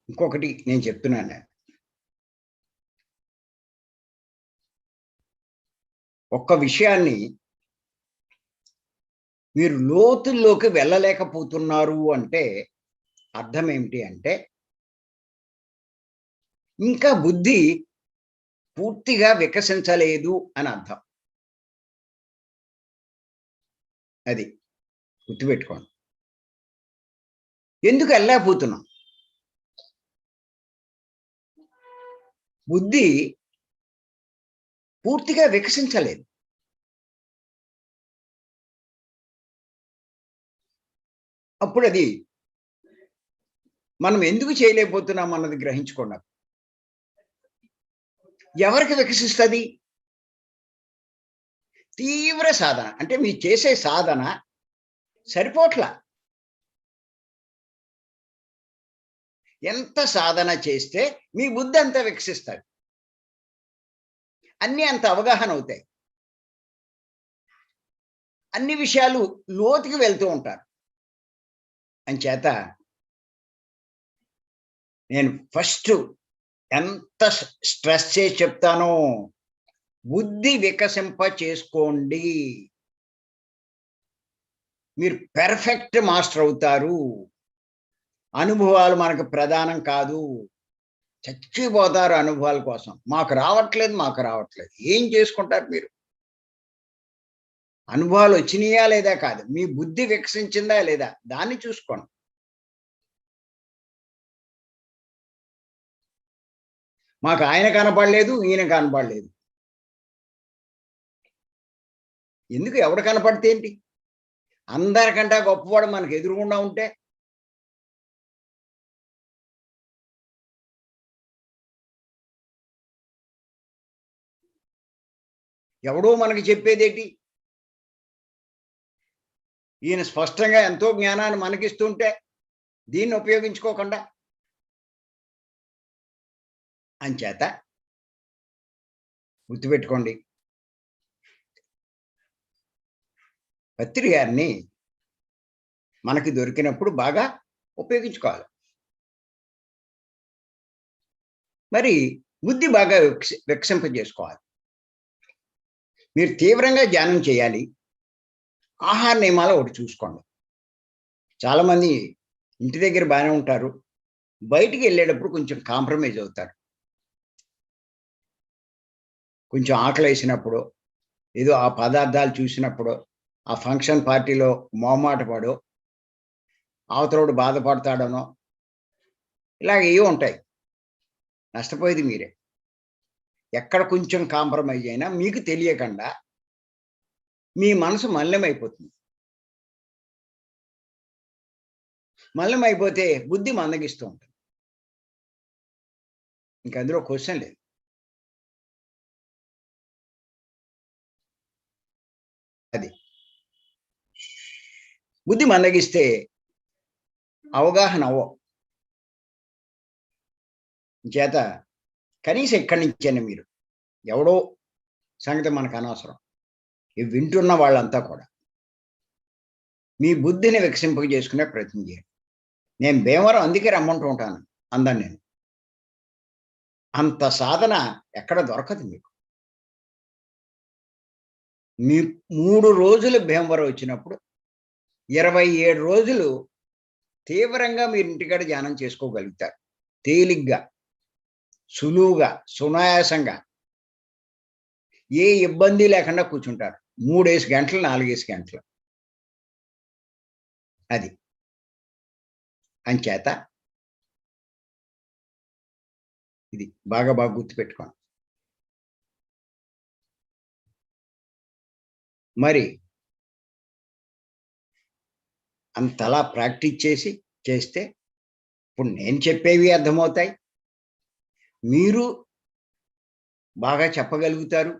ఇంకొకటి నేను చెప్తున్నాను. ఒక్క విషయాన్ని మీరు లోతుల్లోకి వెళ్ళలేకపోతున్నారు అంటే అర్థం ఏమిటి అంటే, ఇంకా బుద్ధి పూర్తిగా వికసించలేదు అని అర్థం. అది గుర్తుపెట్టుకోండి. ఎందుకు వెళ్ళలేకపోతున్నాం? బుద్ధి పూర్తిగా వికసించలేదు. అప్పుడది మనం ఎందుకు చేయలేకపోతున్నాం అన్నది గ్రహించుకోండి. ఎవరికి వికసిస్తది? తీవ్ర సాధన. అంటే మీరు చేసే సాధన సరిపోట్లా. ఎంత సాధన చేస్తే మీ బుద్ధి అంత వికసిస్తది. అన్నీ అంత అవగాహన అవుతాయి. అన్ని విషయాలు లోతుకి వెళ్తూ ఉంటారు. అంచేత నేను ఫస్ట్ ఎంత స్ట్రెస్ చేసి చెప్తానో, బుద్ధి వికసింప చేసుకోండి. మీరు పెర్ఫెక్ట్ మాస్టర్ అవుతారు. అనుభవాలు మనకు ప్రధానం కాదు. చచ్చిపోతారు అనుభవాల కోసం. మాకు రావట్లేదు, మాకు రావట్లేదు. ఏం చేసుకుంటారు మీరు? అనుభవాలు వచ్చినాయా లేదా కాదు. మీ బుద్ధి వికసించిందా లేదా దాన్ని చూసుకోండి. మాకు ఆయన కనపడలేదు, ఈయన కనపడలేదు. ఎందుకు? ఎవడు కనపడితే ఏంటి? అందరికంటే గొప్పవాడు మనకు ఎదురుగుండా ఉంటే ఎవడో మనకి చెప్పేదేటి? ఈయన స్పష్టంగా ఎంతో జ్ఞానాన్ని మనకిస్తుంటే దీన్ని ఉపయోగించుకోకుండా అంచేత గుర్తుపెట్టుకోండి. పత్రి గారిని మనకి దొరికినప్పుడు బాగా ఉపయోగించుకోవాలి. మరి బుద్ధి బాగా వికసింపజేసుకోవాలి. మీరు తీవ్రంగా ధ్యానం చేయాలి. ఆహార నియమాలు ఒకటి చూసుకోండి. చాలామంది ఇంటి దగ్గర బాగానే ఉంటారు. బయటికి వెళ్ళేటప్పుడు కొంచెం కాంప్రమైజ్ అవుతారు. కొంచెం ఆకలేసినప్పుడు, ఏదో ఆ పదార్థాలు చూసినప్పుడు, ఆ ఫంక్షన్ పార్టీలో మొహమాట పడో, అవతలోడు బాధపడతాడనో, ఇలాగ ఏవో ఉంటాయి. నష్టపోయేది మీరే. ఎక్కడ కొంచెం కాంప్రమైజ్ అయినా మీకు తెలియకుండా మీ మనసు మలినమైపోతుంది. మలినమైపోతే బుద్ధి మందగిస్తూ ఉంటుంది. ఇంక అందులో క్వెషన్ లేదు. అది. బుద్ధి మందగిస్తే అవగాహన అవ్వవు. చేత కనీసం ఇక్కడి నుంచైనా మీరు ఎవడో సంగతి మనకు అనవసరం. ఇవి వింటున్న వాళ్ళంతా కూడా మీ బుద్ధిని వికసింపజేసుకునే ప్రయత్నం చేయండి. నేను భీమవరం అందుకే రమ్మంటూ ఉంటాను అందరిని నేను. అంత సాధన ఎక్కడ దొరకదు మీకు. మీ 3 రోజులు భీమవరం వచ్చినప్పుడు 27 రోజులు తీవ్రంగా మీరు ఇంటికాడ ధ్యానం చేసుకోగలుగుతారు. తేలిగ్గా, సులువుగా, సునాయాసంగా ఏ ఇబ్బంది లేకుండా కూర్చుంటారు. 3 గంటలు, 4 గంటలు. అది. అంచేత ఇది బాగా గుర్తుపెట్టుకోండి. మరి అంతలా ప్రాక్టీస్ చేస్తే ఇప్పుడు నేను చెప్పేవి అర్థమవుతాయి. మీరు బాగా చెప్పగలుగుతారు.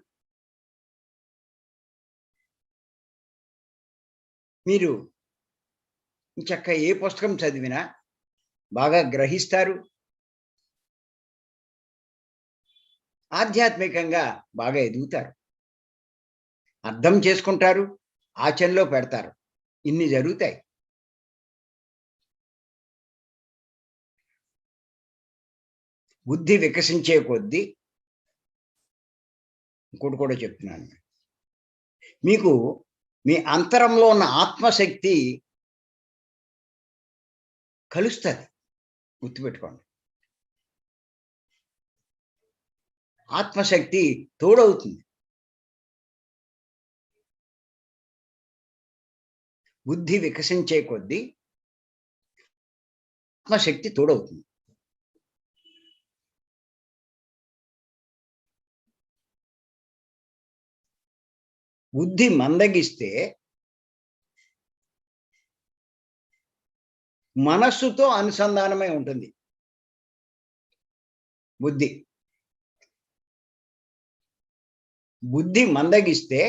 మీరు చక్కగా ఏ పుస్తకం చదివినా బాగా గ్రహిస్తారు. ఆధ్యాత్మికంగా బాగా ఎదుగుతారు. అర్థం చేసుకుంటారు. ఆచరణలో పెడతారు. ఇన్ని జరుగుతాయి. బుద్ధి వికసించే కొద్దీ ఇంకోటి కూడా చెప్తున్నాను. మీకు మీ అంతరంలో ఉన్న ఆత్మశక్తి కలుస్తుంది. గుర్తుపెట్టుకోండి. ఆత్మశక్తి తోడవుతుంది. బుద్ధి వికసించే కొద్దీ ఆత్మశక్తి తోడవుతుంది. బుద్ధి మందగిస్తే మనస్సుతో అనుసంధానమై ఉంటుంది. బుద్ధి మందగిస్తే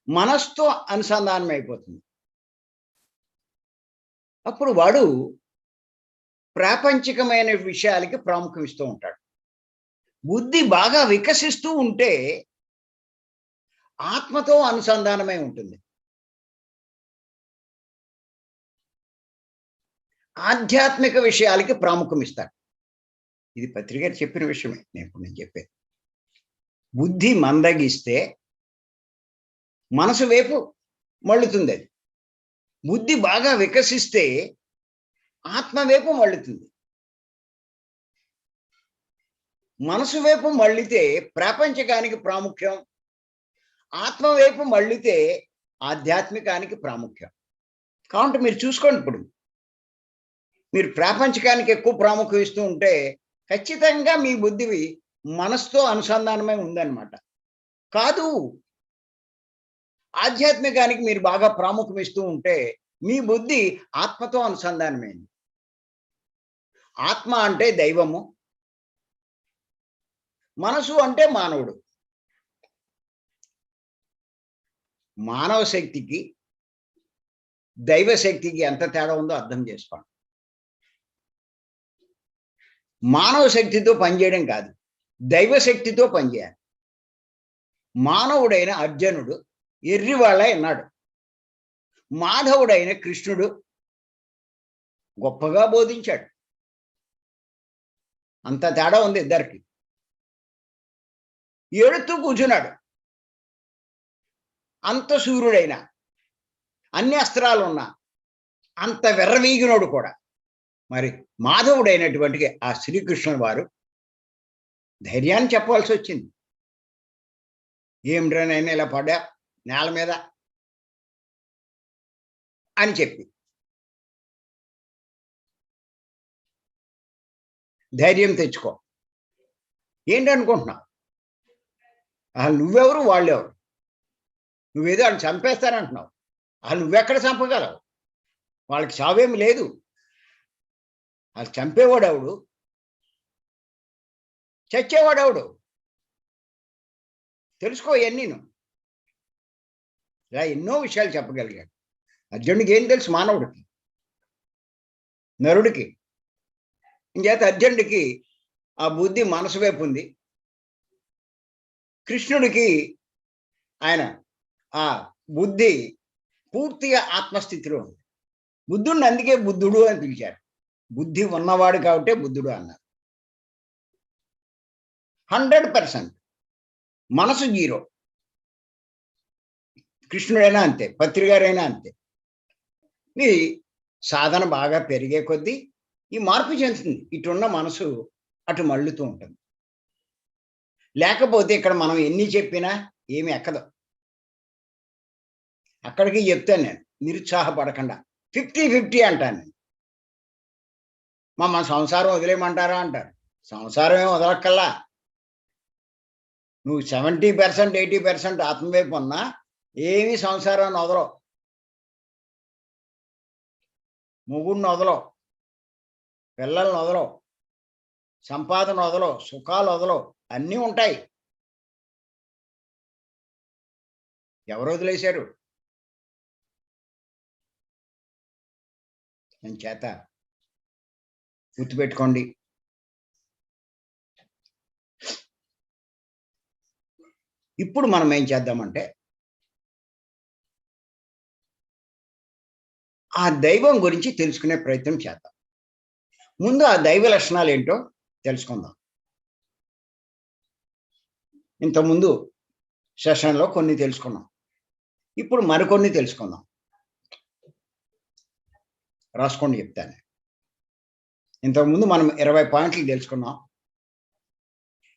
మనస్సుతో అనుసంధానం అయిపోతుంది. అప్పుడు వాడు ప్రాపంచికమైన విషయాలకి ప్రాముఖ్యం ఇస్తూ ఉంటాడు. బుద్ధి బాగా వికసిస్తూ ఉంటే ఆత్మతో అనుసంధానమై ఉంటుంది. ఆధ్యాత్మిక విషయాలకి ప్రాముఖ్యం ఇస్తాడు. ఇది పత్రిక చెప్పిన విషయమే నేను చెప్పేది. బుద్ధి మందగిస్తే మనసు వైపు మళ్ళుతుంది. అది బుద్ధి బాగా వికసిస్తే ఆత్మ వైపు మళ్ళుతుంది. మనసు వైపు మళ్ళితే ప్రాపంచికానికి ప్రాముఖ్యం, ఆత్మ వైపు మళ్ళితే ఆధ్యాత్మికానికి ప్రాముఖ్యం. కాబట్టి మీరు చూసుకోండి, ఇప్పుడు మీరు ప్రాపంచికానికి ఎక్కువ ప్రాముఖ్యం ఇస్తూ ఉంటే ఖచ్చితంగా మీ బుద్ధివి మనసుతో అనుసంధానమై ఉందన్నమాట. కాదు, ఆధ్యాత్మికానికి మీరు బాగా ప్రాముఖ్యం ఇస్తూ ఉంటే మీ బుద్ధి ఆత్మతో అనుసంధానమైంది. ఆత్మ అంటే దైవము, మనసు అంటే మానవుడు. మానవ శక్తికి దైవ శక్తికి ఎంత తేడా ఉందో అర్థం చేసుకోండి. మానవ శక్తితో పనిచేయడం కాదు, దైవ శక్తితో పనిచేయాలి. మానవుడైన అర్జునుడు ఎర్రివాళ్ళ అన్నాడు. మాధవుడైన కృష్ణుడు గొప్పగా బోధించాడు. అంత తేడా ఉంది ఇద్దరికి. ఏడుతూ కూర్చున్నాడు. అంత సూర్యుడైనా, అన్ని అస్త్రాలు ఉన్నా, అంత వెర్రవీగినోడు కూడా. మరి మాధవుడైనటువంటి ఆ శ్రీకృష్ణుడు వారు ధైర్యాన్ని చెప్పవలసి వచ్చింది. ఏమిట్రా నేను ఇలా పడ్డా నేల మీద అని చెప్పి ధైర్యం తెచ్చుకో. ఏంటనుకుంటున్నావు? నువ్వెవరు వాళ్ళెవరు? నువ్వేదో వాళ్ళు చంపేస్తానంటున్నావు. నువ్వెక్కడ చంపగలవు? వాళ్ళకి చావేమి లేదు. వాళ్ళు చంపేవాడెవడు? చచ్చేవాడెవడు? తెలుసుకో. ఇవన్నీను ఇలా ఎన్నో విషయాలు చెప్పగలిగాడు. అర్జునుడికి ఏం తెలుసు? మానవుడికి, నరుడికి. ఇంకేత అర్జునుడికి ఆ బుద్ధి మనసు వైపు ఉంది. కృష్ణుడికి ఆయన ఆ బుద్ధి పూర్తిగా ఆత్మస్థితిలో ఉంది. బుద్ధుడిని అందుకే బుద్ధుడు అని పిలిచారు. బుద్ధి ఉన్నవాడు కాబట్టి బుద్ధుడు అన్నారు. 100%. మనసు 0. కృష్ణుడైనా అంతే, పత్రిగారైనా అంతే. ఈ సాధన బాగా పెరిగే కొద్దీ ఈ మార్పు చెందుతుంది. ఇటున్న మనసు అటు మళ్ళుతూ ఉంటుంది. లేకపోతే ఇక్కడ మనం ఎన్ని చెప్పినా ఏమి ఎక్కదు. అక్కడికి చెప్తాను నేను, నిరుత్సాహపడకుండా. 50-50 అంటాను నేను. మన సంసారం వదిలేయమంటారా అంటారు. సంసారం ఏం వదలక్కల్లా. నువ్వు 70%, 80% ఆత్మవైపు ఉన్నా ఏమీ సంసారాన్ని వదలవు. మొగుడిని వదలవు, పిల్లల్ని వదలవు, సంపాదన వదలవు, సుఖాలు వదలవు, అన్నీ ఉంటాయి. ఎవరు వదిలేశారు? నేను చేత గుర్తుపెట్టుకోండి. ఇప్పుడు మనం ఏం చేద్దామంటే ఆ దైవం గురించి తెలుసుకునే ప్రయత్నం చేద్దాం. ముందు ఆ దైవ లక్షణాలు ఏంటో తెలుసుకుందాం. ఇంతకుముందు సెషన్లో కొన్ని తెలుసుకున్నాం. ఇప్పుడు మరికొన్ని తెలుసుకుందాం. రాసుకోండి, చెప్తాను. ఇంతకుముందు మనం 20 పాయింట్లు తెలుసుకున్నాం.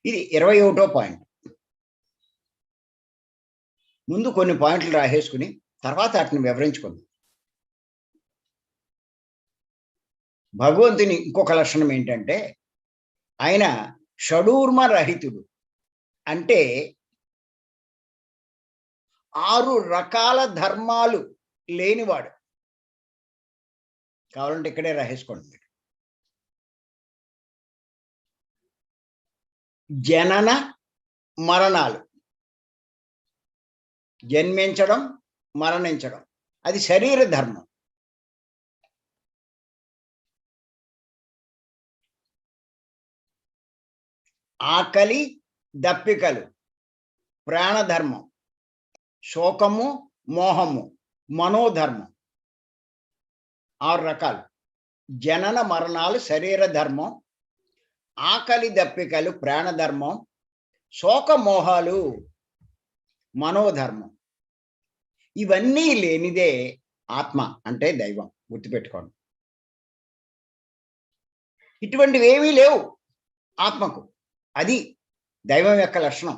ఇది 21వ పాయింట్. ముందు కొన్ని పాయింట్లు రాసేసుకుని తర్వాత వాటిని వివరించుకుందాం. భగవంతుని ఇంకొక లక్షణం ఏంటంటే ఆయన షడూర్మ రహితుడు. అంటే 6 రకాల ధర్మాలు లేనివాడు. కావాలంటే ఇక్కడే రాసేసుకోండి మీరు. జనన మరణాలు, జన్మించడం, మరణించడం, అది శరీర ధర్మం. ఆకలి దప్పికలు ప్రాణధర్మం, శోకము మోహము మనోధర్మం. 6 రకాలు. జనన మరణాలు శరీర ధర్మం, ఆకలి దప్పికలు ప్రాణధర్మం, శోకమోహాలు మనోధర్మం. ఇవన్నీ లేనిదే ఆత్మ అంటే దైవం. గుర్తుపెట్టుకోండి. ఇటువంటివి ఏమీ లేవు ఆత్మకు. అది దైవం యొక్క లక్షణం.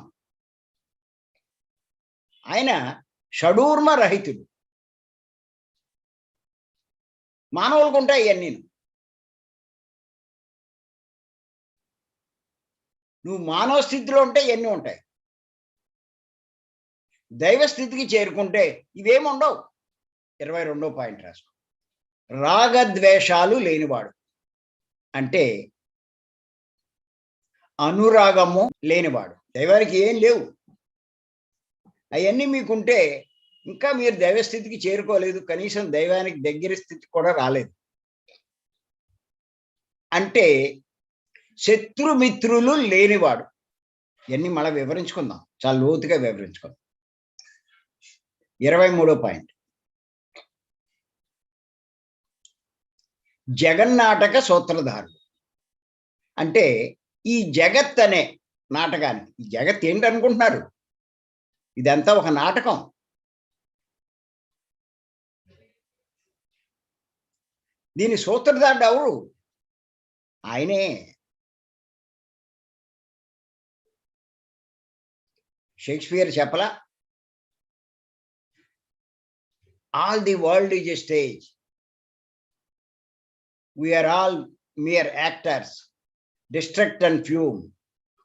ఆయన షడూర్మ రహితుడు. మానవులకు ఉంటాయి ఇవన్నీ. నువ్వు మానవ స్థితిలో ఉంటే ఇవన్నీ ఉంటాయి. దైవ స్థితికి చేరుకుంటే ఇవేమి ఉండవు. 22వ పాయింట్ రాసుకో. రాగద్వేషాలు లేనివాడు. అంటే అనురాగము లేనివాడు. దైవానికి ఏం లేవు. అవన్నీ మీకుంటే ఇంకా మీరు దైవస్థితికి చేరుకోలేదు. కనీసం దైవానికి దగ్గర స్థితి కూడా రాలేదు. అంటే శత్రుమిత్రులు లేనివాడు. ఇవన్నీ మళ్ళీ వివరించుకుందాం, చాలా లోతుగా వివరించుకుందాం. 23వ పాయింట్. జగన్నాటక సూత్రధారుడు. అంటే ఈ జగత్ అనే నాటకానికి, ఈ జగత్ ఏంటనుకుంటున్నారు? ఇదంతా ఒక నాటకం. దీని సూత్రధారుడు ఎవరు? ఆయనే. షేక్స్పియర్ చెప్పలా, all the world is a stage, we are all mere actors, distract and fume,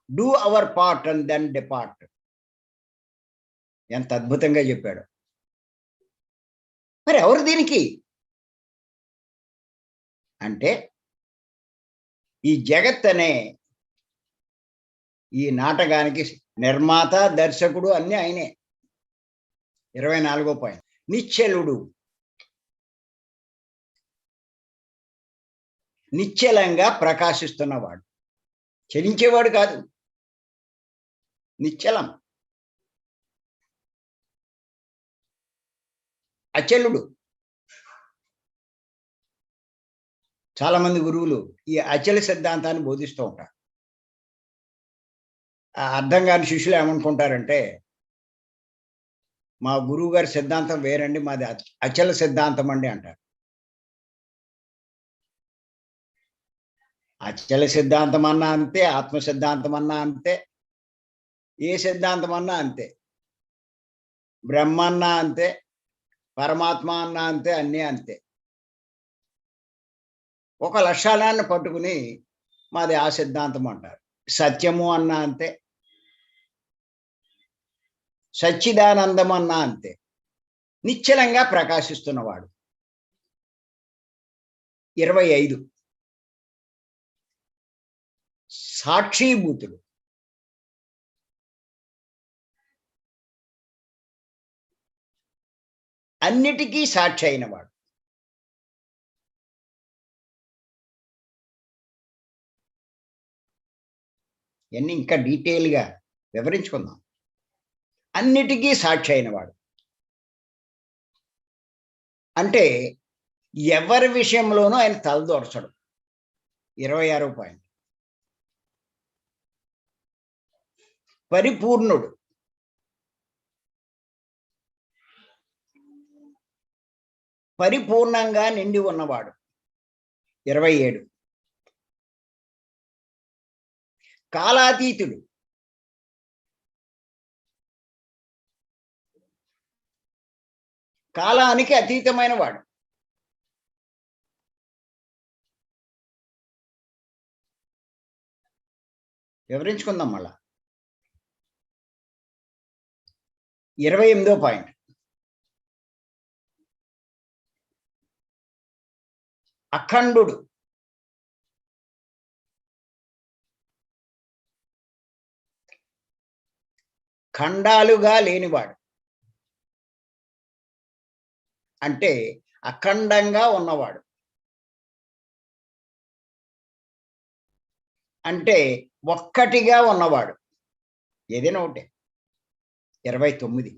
do our part and then depart. ఎంత అద్భుతంగా చెప్పాడు. మరి ఎవరు దీనికి అంటే ఈ జగత్ అనే ఈ నాటకానికి నిర్మాత దర్శకుడు అన్నీ ఆయనే. 24వ పాయింట్. నిశ్చలుడు. నిశ్చలంగా ప్రకాశిస్తున్నవాడు. చలించేవాడు కాదు, నిశ్చలం. అచలుడు. చాలా మంది గురువులు ఈ అచల సిద్ధాంతాన్ని బోధిస్తూ ఉంటారు. అర్థం కాని శిష్యులు ఏమనుకుంటారంటే, మా గురువు గారి సిద్ధాంతం వేరండి, మాది అచల సిద్ధాంతం అండి అంటారు. అచల సిద్ధాంతం అన్నా అంతే, ఆత్మ సిద్ధాంతం అన్నా అంతే, ఏ సిద్ధాంతం అన్నా అంతే, బ్రహ్మ అన్నా అంతే, పరమాత్మ అన్నా అంతే, అన్నీ అంతే. ఒక లక్షణాన్ని పట్టుకుని మాది ఆ సిద్ధాంతం అంటారు. సత్యము అన్నా అంతే, సచ్చిదానందం అన్నా అంతే. నిశ్చలంగా ప్రకాశిస్తున్నవాడు. 25. సాక్షిభూతుడు. అన్నిటికీ సాక్షి అయినవాడు. ఇవన్నీ ఇంకా డీటెయిల్గా వివరించుకుందాం. అన్నిటికీ సాక్షి అయినవాడు అంటే ఎవరి విషయంలోనూ ఆయన తలదోర్చడు. 26వ పాయింట్. పరిపూర్ణుడు. పరిపూర్ణంగా నిండి ఉన్నవాడు 27. కాలాతీతుడు కాలానికి అతీతమైన వాడు వివరించుకుందాం మళ్ళా 28వ పాయింట్ అఖండుడు ఖండాలుగా లేనివాడు అంటే అఖండంగా ఉన్నవాడు అంటే ఒక్కటిగా ఉన్నవాడు ఏదైనా ఒకటే 29.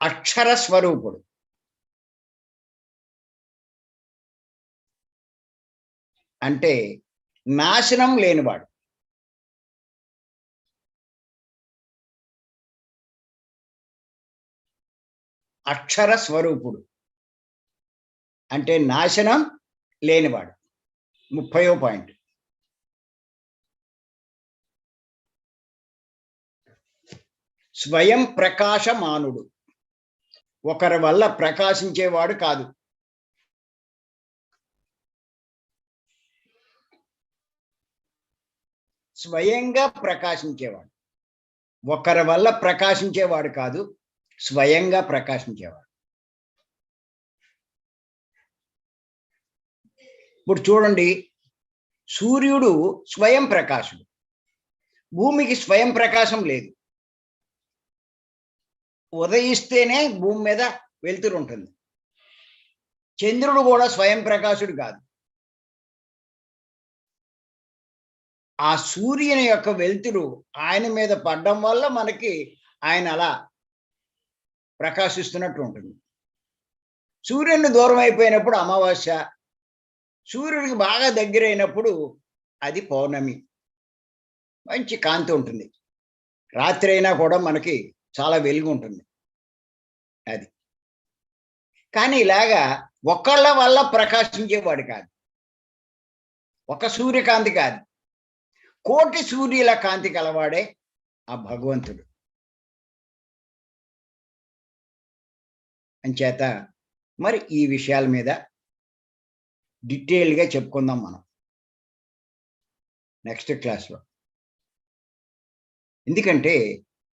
అక్షర స్వరూపుడు అంటే నాశనం లేనివాడు అక్షర స్వరూపుడు అంటే నాశనం లేనివాడు 30వ పాయింట్ స్వయం ప్రకాశమానుడు ఒకరి వల్ల ప్రకాశించేవాడు కాదు స్వయంగా ప్రకాశించేవాడు ఒకరి వల్ల ప్రకాశించేవాడు కాదు స్వయంగా ప్రకాశించేవాడు ఇప్పుడు చూడండి సూర్యుడు స్వయం ప్రకాశుడు భూమికి స్వయం ప్రకాశం లేదు ఉదయిస్తేనే భూమి మీద వెలుతురు ఉంటుంది చంద్రుడు కూడా స్వయం ప్రకాశుడు కాదు ఆ సూర్యుని యొక్క వెలుతురు ఆయన మీద పడడం వల్ల మనకి ఆయన అలా ప్రకాశిస్తున్నట్టు ఉంటుంది సూర్యుని దూరం అయిపోయినప్పుడు అమావాస్య సూర్యుడికి బాగా దగ్గరైనప్పుడు అది పౌర్ణమి మంచి కాంతి ఉంటుంది రాత్రి అయినా కూడా మనకి చాలా వెలుగు ఉంటుంది అది కానీ ఇలాగా ఒకళ్ళ వల్ల ప్రకాశించేవాడు కాదు ఒక సూర్యకాంతి కాదు కోటి సూర్యుల కాంతి కలవాడే ఆ భగవంతుడు అంచేత మరి ఈ విషయాల మీద డీటెయిల్గా చెప్పుకుందాం మనం నెక్స్ట్ క్లాస్లో ఎందుకంటే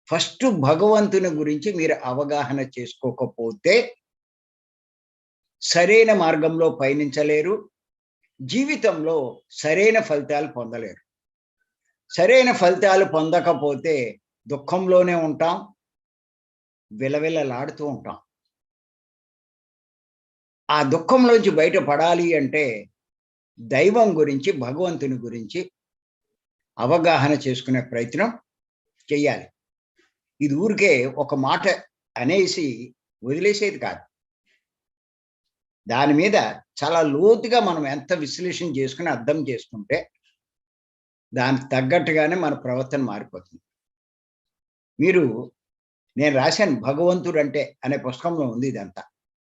ఫస్ట్ భగవంతుని గురించి మీరు అవగాహన చేసుకోకపోతే సరైన మార్గంలో పయనించలేరు జీవితంలో సరైన ఫలితాలు పొందలేరు సరైన ఫలితాలు పొందకపోతే దుఃఖంలోనే ఉంటాం విలవిలలాడుతూ ఉంటాం ఆ దుఃఖంలోంచి బయటపడాలి అంటే దైవం గురించి భగవంతుని గురించి అవగాహన చేసుకునే ప్రయత్నం చెయ్యాలి ఇది ఊరికే ఒక మాట అనేసి వదిలేసేది కాదు దాని మీద చాలా లోతుగా మనం ఎంత విశ్లేషణ చేసుకుని అర్థం చేసుకుంటే దానికి తగ్గట్టుగానే మన ప్రవర్తన మారిపోతుంది మీరు నేను రాశాను భగవంతుడు అంటే అనే పుస్తకంలో ఉంది ఇదంతా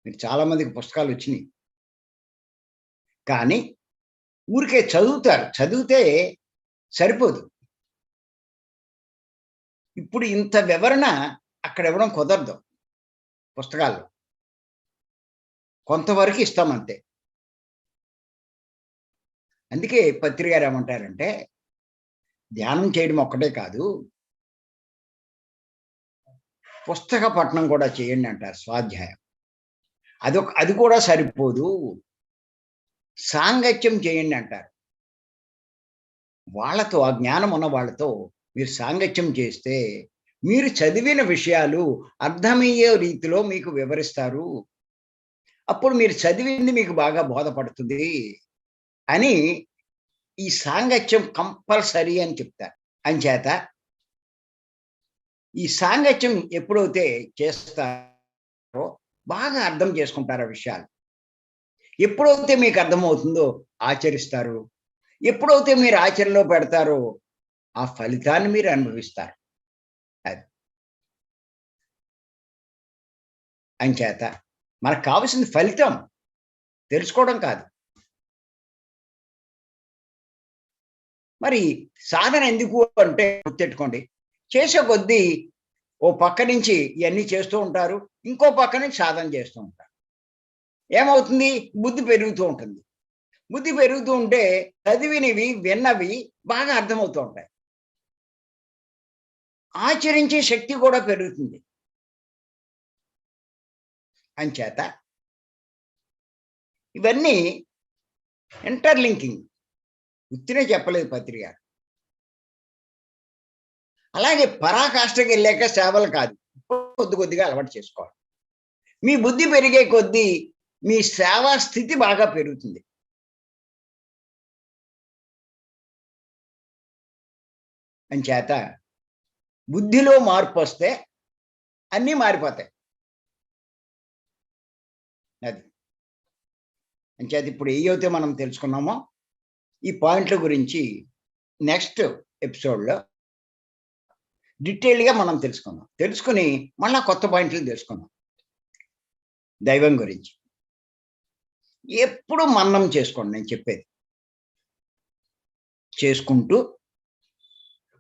మీరు చాలా మందికి పుస్తకాలు వచ్చినాయి కానీ ఊరికే చదువుతారు చదివితే సరిపోదు ఇప్పుడు ఇంత వివరణ అక్కడ ఇవ్వడం కుదరదు పుస్తకాల్లో కొంతవరకు ఇస్తామంతే అందుకే పత్రి గారు ఏమంటారంటే ధ్యానం చేయడం ఒక్కటే కాదు పుస్తక పఠనం కూడా చేయండి అంటారు స్వాధ్యాయం అది కూడా సరిపోదు సాంగత్యం చేయండి అంటారు వాళ్ళతో ఆ జ్ఞానం ఉన్న వాళ్ళతో మీరు సాంగత్యం చేస్తే మీరు చదివిన విషయాలు అర్థమయ్యే రీతిలో మీకు వివరిస్తారు అప్పుడు మీరు చదివింది మీకు బాగా బోధపడుతుంది అని ఈ సాంగత్యం కంపల్సరీ అని చెప్తారు అంచేత ఈ సాంగత్యం ఎప్పుడైతే చేస్తారో బాగా అర్థం చేసుకుంటారు ఆ విషయాలు ఎప్పుడైతే మీకు అర్థమవుతుందో ఆచరిస్తారు ఎప్పుడైతే మీరు ఆచరణలో పెడతారో ఆ ఫలితాన్ని మీరు అనుభవిస్తారు అది అంచేత మనకు కావాల్సిన ఫలితం తెలుసుకోవడం కాదు. మరి సాధన ఎందుకు అంటే గుర్తెట్టుకోండి, చేసే కొద్దీ ఓ పక్క నుంచి ఇవన్నీ చేస్తూ ఉంటారు, ఇంకో పక్క నుంచి సాధన చేస్తూ ఉంటారు. ఏమవుతుంది? బుద్ధి పెరుగుతూ ఉంటుంది. బుద్ధి పెరుగుతూ ఉంటే చదివినవి, విన్నవి బాగా అర్థమవుతూ ఉంటాయి. ఆచరించే శక్తి కూడా పెరుగుతుంది. అంచేత ఇవన్నీ ఇంటర్లింకింగ్. ఉత్తినే చెప్పలేదు పత్రిక. అలాగే పరాకాష్ఠకి వెళ్ళాక సేవలు కాదు, కొద్ది కొద్దిగా అలవాటు చేసుకోవాలి. మీ బుద్ధి పెరిగే కొద్దీ మీ సేవా స్థితి బాగా పెరుగుతుంది. అంచేత బుద్ధిలో మార్పు వస్తే అన్నీ మారిపోతాయి. అది అంచేత ఇప్పుడు ఏవైతే మనం తెలుసుకున్నామో ఈ పాయింట్ల గురించి నెక్స్ట్ ఎపిసోడ్లో డీటెయిల్గా మనం తెలుసుకుందాం. తెలుసుకుని మళ్ళా కొత్త పాయింట్లు తెలుసుకుందాం. దైవం గురించి ఎప్పుడు మననం చేసుకోండి. నేను చెప్పేది చేసుకుంటూ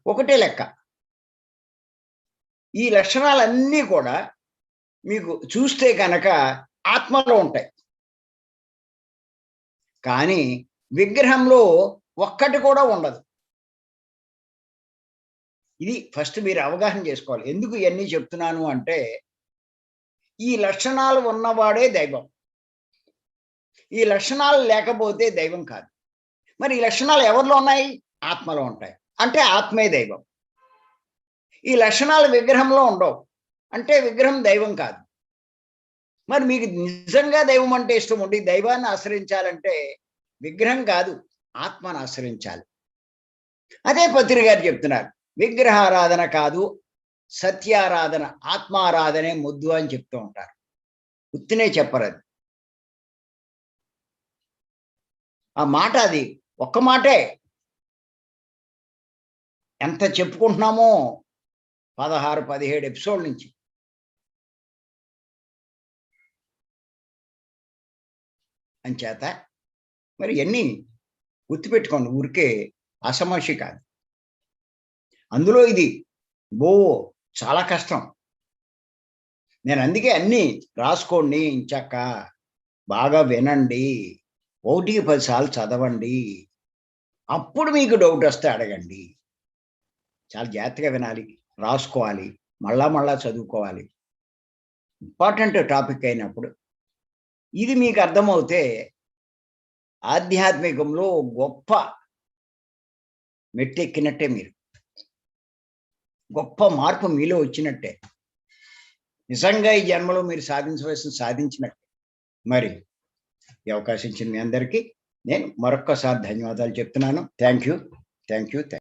ఒకటే లెక్క. ఈ లక్షణాలన్నీ కూడా మీకు చూస్తే కనుక ఆత్మలో ఉంటాయి, కానీ విగ్రహంలో ఒక్కటి కూడా ఉండదు. ఇది ఫస్ట్ మీరు అవగాహన చేసుకోవాలి. ఎందుకు ఇవన్నీ చెప్తున్నాను అంటే, ఈ లక్షణాలు ఉన్నవాడే దైవం. ఈ లక్షణాలు లేకపోతే దైవం కాదు. మరి ఈ లక్షణాలు ఎవరిలో ఉన్నాయి? ఆత్మలో ఉంటాయి. అంటే ఆత్మే దైవం. ఈ లక్షణాలు విగ్రహంలో ఉండవు, అంటే విగ్రహం దైవం కాదు. మరి మీకు నిజంగా దైవం అంటే ఇష్టం ఉండి దైవాన్ని ఆశ్రయించాలంటే విగ్రహం కాదు, ఆత్మను ఆశ్రయించాలి. అదే పత్రి గారు చెప్తున్నారు, విగ్రహారాధన కాదు సత్యారాధన, ఆత్మారాధనే ముద్దు అని చెప్తూ ఉంటారు. ఉత్తినే చెప్పరు. అది ఆ మాట, అది ఒక్క మాటే ఎంత చెప్పుకుంటున్నామో 16-17 ఎపిసోడ్ నుంచి. అంచేత మరి ఎన్ని గుర్తుపెట్టుకోండి, ఊరికే అసమర్షి కాదు. అందులో ఇది చాలా కష్టం. నేను అందుకే అన్నీ రాసుకోండి, ఇంచక్క బాగా వినండి, 1కి 10 సార్లు చదవండి, అప్పుడు మీకు డౌట్ వస్తే అడగండి. చాలా జాగ్రత్తగా వినాలి, రాసుకోవాలి, మళ్ళా చదువుకోవాలి. ఇంపార్టెంట్ టాపిక్ అయినప్పుడు ఇది మీకు అర్థమవుతే ఆధ్యాత్మికంలో గొప్ప మెట్టెక్కినట్టే. మీరు గొప్ప మార్పు మీలో వచ్చినట్టే. నిజంగా ఈ జన్మలో మీరు సాధించవలసిన సాధించినట్టే. మరి ఈ అవకాశం ఇచ్చిన మీ అందరికీ నేను మరొక్కసారి ధన్యవాదాలు చెప్తున్నాను. Thank you.